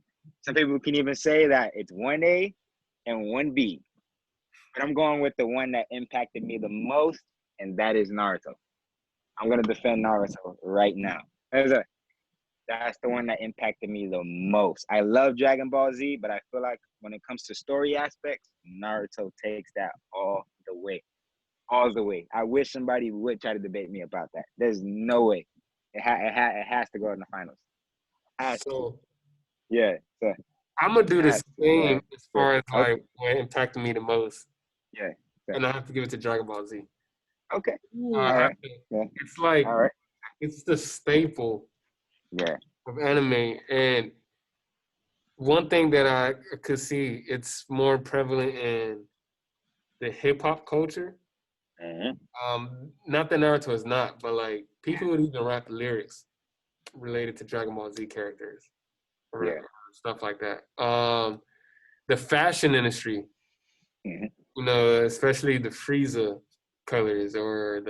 Some people can even say that it's 1A and 1B. But I'm going with the one that impacted me the most, and that is Naruto. I'm going to defend Naruto right now. That's the one that impacted me the most. I love Dragon Ball Z, but I feel like when it comes to story aspects, Naruto takes that all the way. All the way. I wish somebody would try to debate me about that. There's no way. It has to go in the finals. Yeah. So I'm gonna do the same as far as like what impacted me the most. Yeah. And I have to give it to Dragon Ball Z. Okay. It's like it's the staple of anime. And one thing that I could see, it's more prevalent in the hip hop culture. Not that Naruto is not, but like people would even rap lyrics related to Dragon Ball Z characters or stuff like that. The fashion industry, you know, especially the Frieza colors or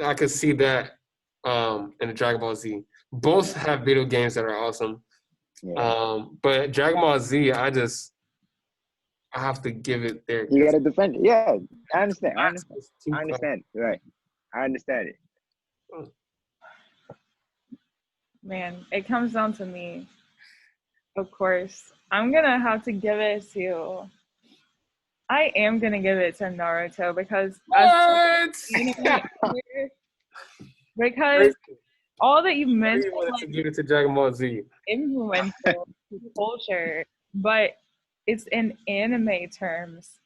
I could see that in the Dragon Ball Z. Both have video games that are awesome. But Dragon Ball Z, I have to give it there. You gotta defend it. Yeah, I understand. Right. I understand it. Man, it comes down to me. Of course. I am gonna give it to Naruto because because all that you mentioned to give it to Dragon Ball Z. Influential culture, but it's in anime terms.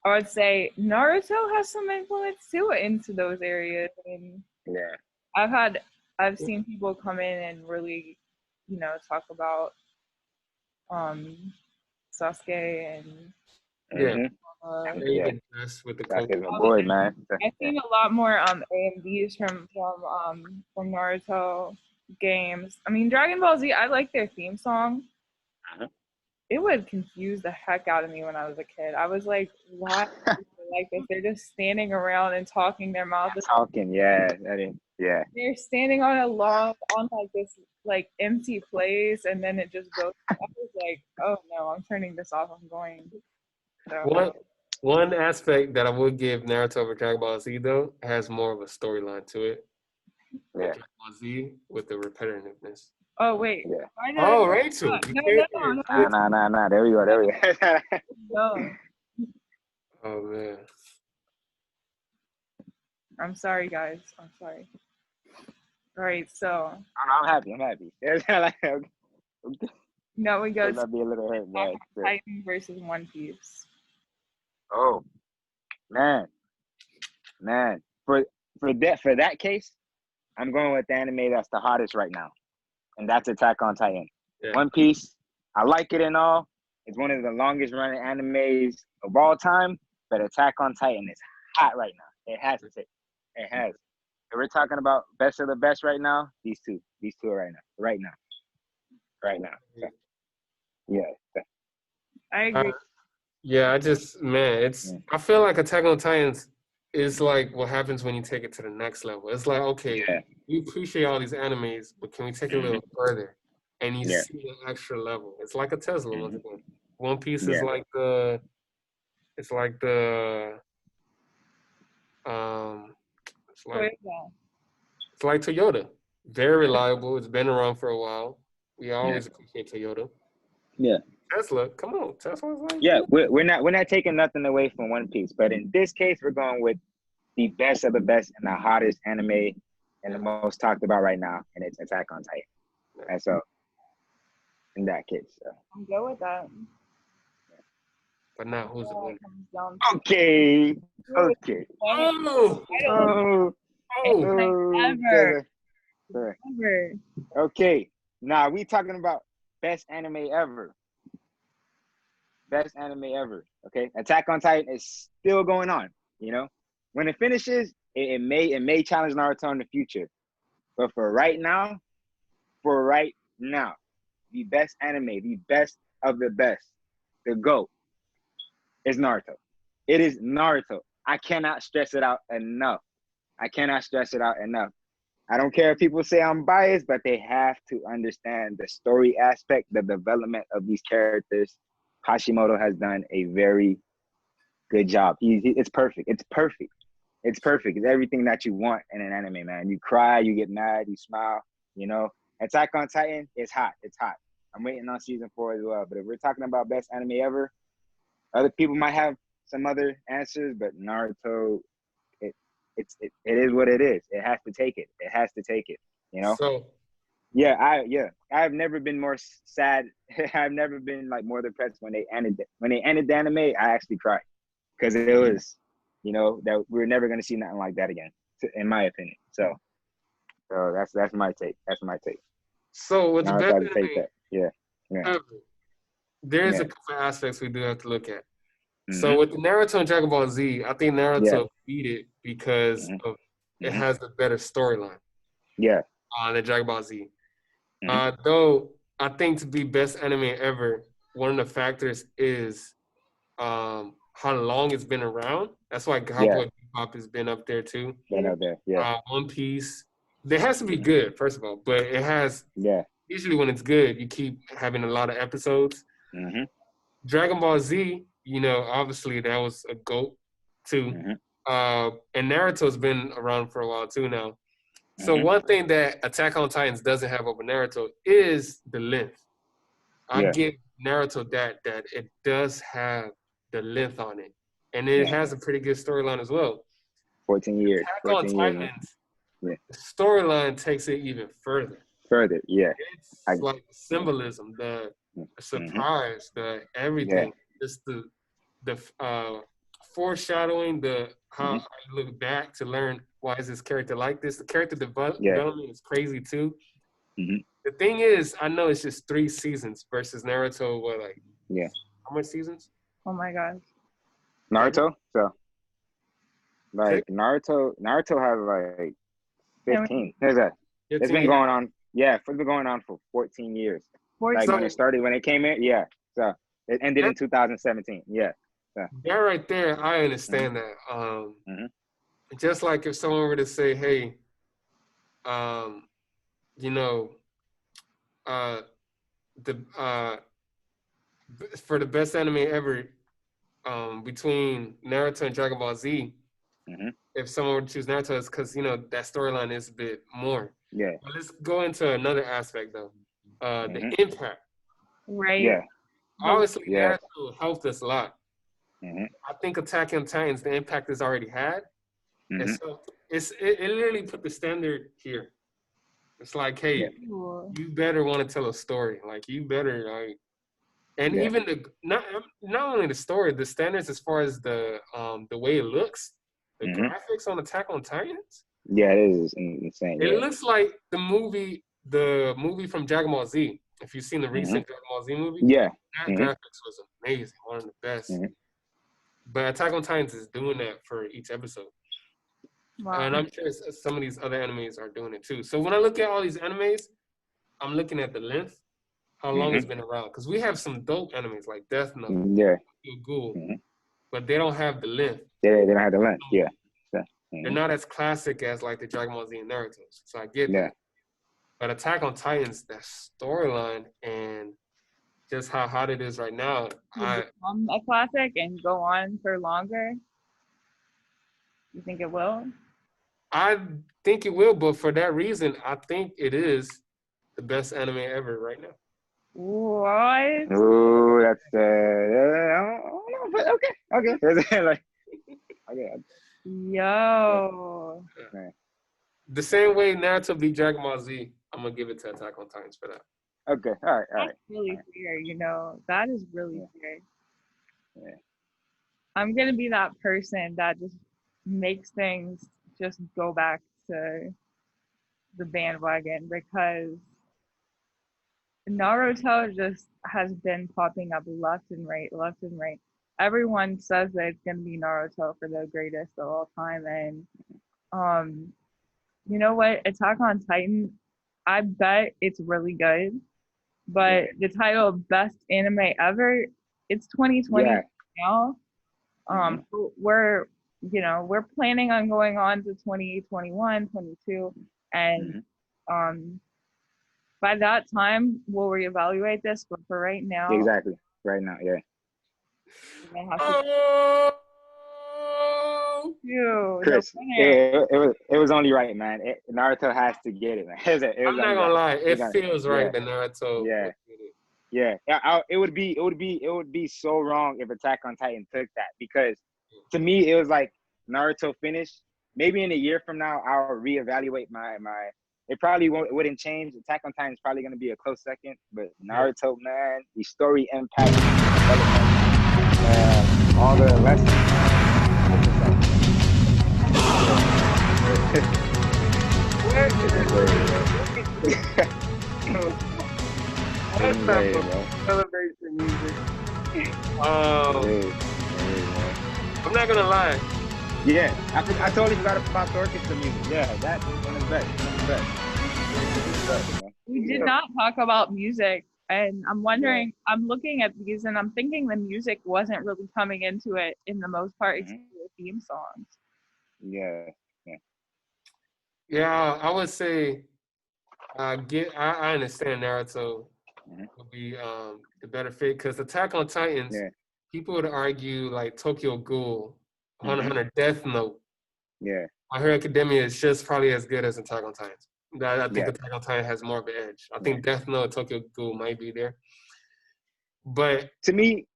I would say Naruto has some influence too into those areas. And I've seen people come in and really, you know, talk about Sasuke and with the Sasuke's my boy, man. I've seen a lot more AMVs from Naruto games. I mean, Dragon Ball Z, I like their theme song. It would confuse the heck out of me when I was a kid. I was like, why are people like this? They're just standing around and talking their mouths. They're standing on like this like empty place, and then it just goes. I was like, oh no, I'm turning this off. I'm going. So. One aspect that I would give Naruto over Dragon Ball Z though has more of a storyline to it. Dragon Ball Z with the repetitiveness. Oh wait. Rachel. No. There we go. No. Oh man. I'm sorry, guys. I'm sorry. All right, so. I'm happy. No, we go to be a little hurt, Titan versus One Piece. Oh, Man. For that case, I'm going with the anime that's the hottest right now, and that's Attack on Titan. Yeah. One Piece, I like it and all. It's one of the longest running animes of all time, but Attack on Titan is hot right now. It has to say. It has. If we're talking about best of the best right now, these two are right now. So, yeah. I agree. I feel like Attack on Titans is like what happens when you take it to the next level. It's like, okay, we appreciate all these animes, but can we take it a little further? And you see the extra level. It's like a Tesla once again. One Piece is like it's like Toyota. Very reliable. It's been around for a while. We always appreciate Toyota. Yeah. Tesla, come on. Tesla's like we're not taking nothing away from One Piece, but in this case, we're going with the best of the best and the hottest anime and the most talked about right now, and it's Attack on Titan. And so, in that case, I'm good with that. But now, who's the winner? Okay. Ever. Okay. Now we talking about best anime ever. Best anime ever. Okay. Attack on Titan is still going on. You know, when it finishes, it may challenge Naruto in the future. But for right now, the best anime, the best of the best, the GOAT is Naruto. It is Naruto. I cannot stress it out enough. I don't care if people say I'm biased, but they have to understand the story aspect, the development of these characters. Hashimoto has done a very good job. It's perfect. It's everything that you want in an anime, man. You cry, you get mad, you smile, you know. Attack on Titan is hot. It's hot. I'm waiting on season 4 as well. But if we're talking about best anime ever, other people might have some other answers, but Naruto, it is what it is. It has to take it. You know. So. I have never been more sad. I've never been like more depressed when they ended the anime. I actually cried because it was, you know, that we're never gonna see nothing like that again, in my opinion. So that's my take. So with the best anime, ever, there's a couple aspects we do have to look at. So with the Naruto and Dragon Ball Z, I think Naruto beat it because of it has a better storyline. Yeah. The Dragon Ball Z. Though I think to be best anime ever, one of the factors is how long it's been around. That's why Cowboy Bebop has been up there too. One Piece. It has to be good, first of all, but it has. Usually when it's good, you keep having a lot of episodes. Dragon Ball Z, you know, obviously that was a GOAT too. And Naruto's been around for a while too now. So one thing that Attack on Titans doesn't have over Naruto is the length. I give Naruto that it does have the length on it. And it has a pretty good storyline as well. 14 years. Attack on Titans, the storyline takes it even further. It's like symbolism, the surprise, the everything. Just the foreshadowing, how you look back to learn why is this character like this. The character development is crazy too. The thing is, I know it's just 3 seasons versus Naruto. How much seasons? Oh my God. Naruto? So like Naruto has like 15. It's been going on. It's been going on for 14 years. Like when it started, when it came in, So it ended in 2017. So. That right there, I understand that. Just like if someone were to say, hey, you know, for the best anime ever, between Naruto and Dragon Ball Z, if someone were to choose Naruto, it's because, you know, that storyline is a bit more. But let's go into another aspect though. The impact. Right. Obviously, Naruto helped us a lot. I think Attack on Titans, the impact it's already had. And so it literally put the standard here. It's like, hey, you better want to tell a story. Like, you better, like, And even not only the story, the standards as far as the way it looks, the graphics on Attack on Titans. Yeah, it is insane. It looks like the movie from Dragon Ball Z. If you've seen the recent Dragon Ball Z movie, that graphics was amazing, one of the best. But Attack on Titans is doing that for each episode. Wow. And I'm sure some of these other animes are doing it too. So when I look at all these animes, I'm looking at the length, how long it's been around. Because we have some dope animes like Death Note, Ghoul, but they don't have the length. They don't have the length, They're not as classic as like the Dragon Ball Z and Naruto. So I get that. But Attack on Titans, that storyline and just how hot it is right now. Become a classic and go on for longer? You think it will? I think it will, but for that reason, I think it is the best anime ever right now. What? Ooh, that's I don't know, but okay. Like, okay. Yo. The same way Naruto beat Dragon Ball Z, I'm gonna give it to Attack on Titans for that. Okay, all right. That's really fair, That is really fair. Yeah. I'm gonna be that person that just makes things just go back to the bandwagon because Naruto just has been popping up left and right. Everyone says that it's gonna be Naruto for the greatest of all time, and you know what? Attack on Titan, I bet it's really good. But the title Best Anime Ever, it's 2020 now. We're planning on going on to 2021, 22, and by that time we'll reevaluate this. But for right now, exactly, right now, Chris, it was only right, man. Naruto has to get it, man. I'm not gonna lie, it feels right that Naruto. It would be so wrong if Attack on Titan took that, because to me it was like Naruto finished. Maybe in a year from now I'll reevaluate my. It probably wouldn't change. Attack on Titan is probably gonna be a close second, but Naruto, man, the story impact, all the lessons. Celebration music. I'm not gonna lie. Yeah, I totally forgot about the orchestra music. Yeah, that's one of the best. We did not talk about music, and I'm wondering. I'm looking at these, and I'm thinking the music wasn't really coming into it in the most part, except for the theme songs. Yeah, I would say I understand Naruto would be the better fit, because Attack on Titans, people would argue like Tokyo Ghoul, Hunter x Hunter, Death Note. Yeah. My Hero Academia is just probably as good as Attack on Titans. I think Attack on Titan has more of an edge. I think Death Note and Tokyo Ghoul might be there. But to me,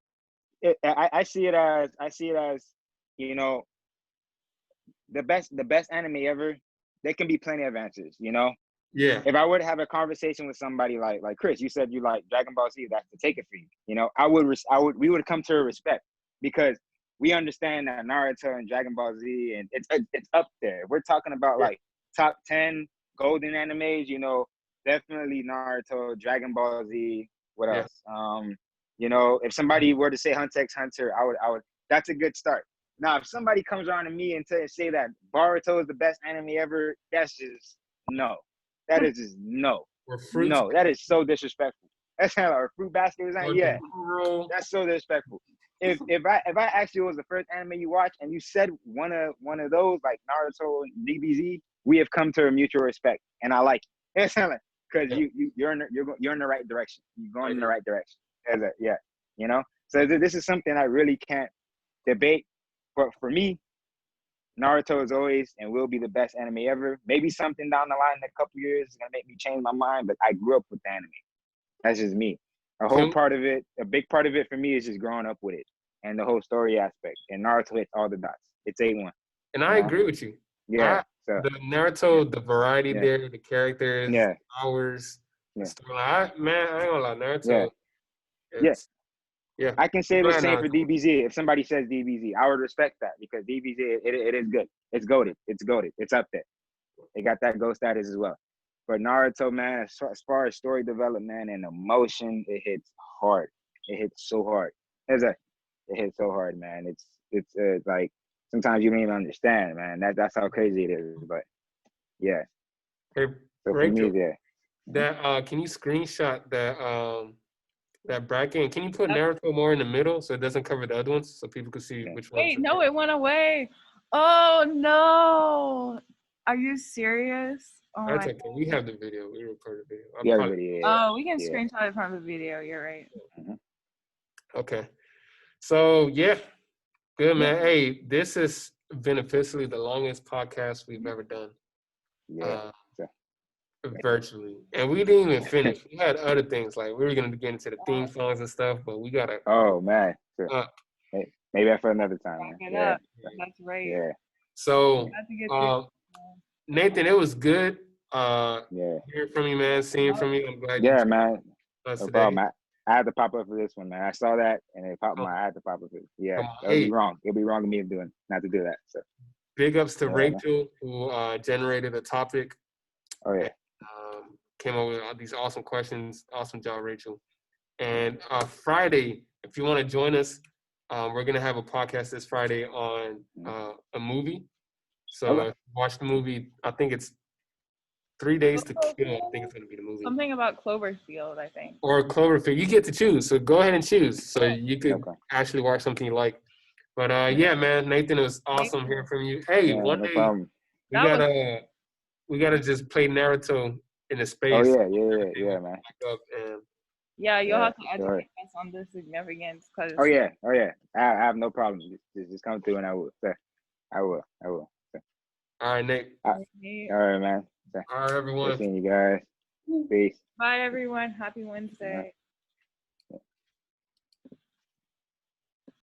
I see it as the best anime ever. There can be plenty of answers, Yeah. If I were to have a conversation with somebody like Chris, you said you like Dragon Ball Z, that's to take it for you. We would come to a respect, because we understand that Naruto and Dragon Ball Z, and it's up there. We're talking about like top 10 golden animes, definitely Naruto, Dragon Ball Z. What else? If somebody were to say Hunter x Hunter, I would. That's a good start. Now, if somebody comes around to me and say that Boruto is the best anime ever, that's just no. That is just no. No, that is so disrespectful. That's how our fruit basket was on. Yeah, that's so disrespectful. If I asked you what was the first anime you watched and you said one of those like Naruto and DBZ, we have come to a mutual respect, and I like it. It's like, because you're in the right direction. You're going in the right direction. So this is something I really can't debate. But for me, Naruto is always and will be the best anime ever. Maybe something down the line in a couple years is gonna make me change my mind, but I grew up with the anime. That's just me. A big part of it for me is just growing up with it and the whole story aspect. And Naruto hits all the dots. It's A1. And I agree with you. Yeah. The Naruto, the variety there, the characters, hours. I ain't gonna lie, Naruto. Yeah. I can say the same for DBZ. If somebody says DBZ, I would respect that because DBZ, it is good. It's goated. It's goated. It's up there. It got that GOAT status as well. But Naruto, man, as far as story development and emotion, it hits hard. It hits so hard. It hits so hard, man. It's like sometimes you don't even understand, man. That's how crazy it is. But yeah. Hey, so Rachel, for me, yeah. That can you screenshot that bracket? And can you put Naruto more in the middle so it doesn't cover the other ones so people can see which ones? Wait, no, it went away. Oh no! Are you serious? Oh That's okay. We have the video. We recorded the video. Yeah, video. Oh, we can screenshot it from the video. You're right. Mm-hmm. Okay. So yeah, good man. Hey, this has been officially the longest podcast we've ever done. Yeah. Virtually, and we didn't even finish. We had other things like we were gonna get into the theme songs and stuff, but we gotta. Oh man. Maybe for another time. Yeah. That's right. Yeah. So, Nathan, it was good. Hearing from you, man. Seeing from you. I'm glad. Yeah, man. No problem. I had to pop up for this one, man. I saw that and it popped I had to pop up for it. Yeah. That would be wrong. It'd be wrong of me not to do that. So. Big ups to Rachel who generated a topic. Oh yeah. Came up with all these awesome questions. Awesome job, Rachel. And Friday, if you want to join us, we're going to have a podcast this Friday on a movie. So watch the movie. I think it's 3 Days to Kill. I think it's going to be the movie. Something about Cloverfield, I think. Or Cloverfield. You get to choose. So go ahead and choose. So you could actually watch something you like. But yeah, man, Nathan, it was awesome hearing from you. Hey, one day we gotta just play Naruto in the space. Oh yeah, man. Yeah, you'll have to educate us on the significance. Oh yeah. I have no problem. Just come through and I will. I will. All right, Nate. All right, man. All right, everyone. Seeing you guys. Peace. Bye, everyone. Happy Wednesday.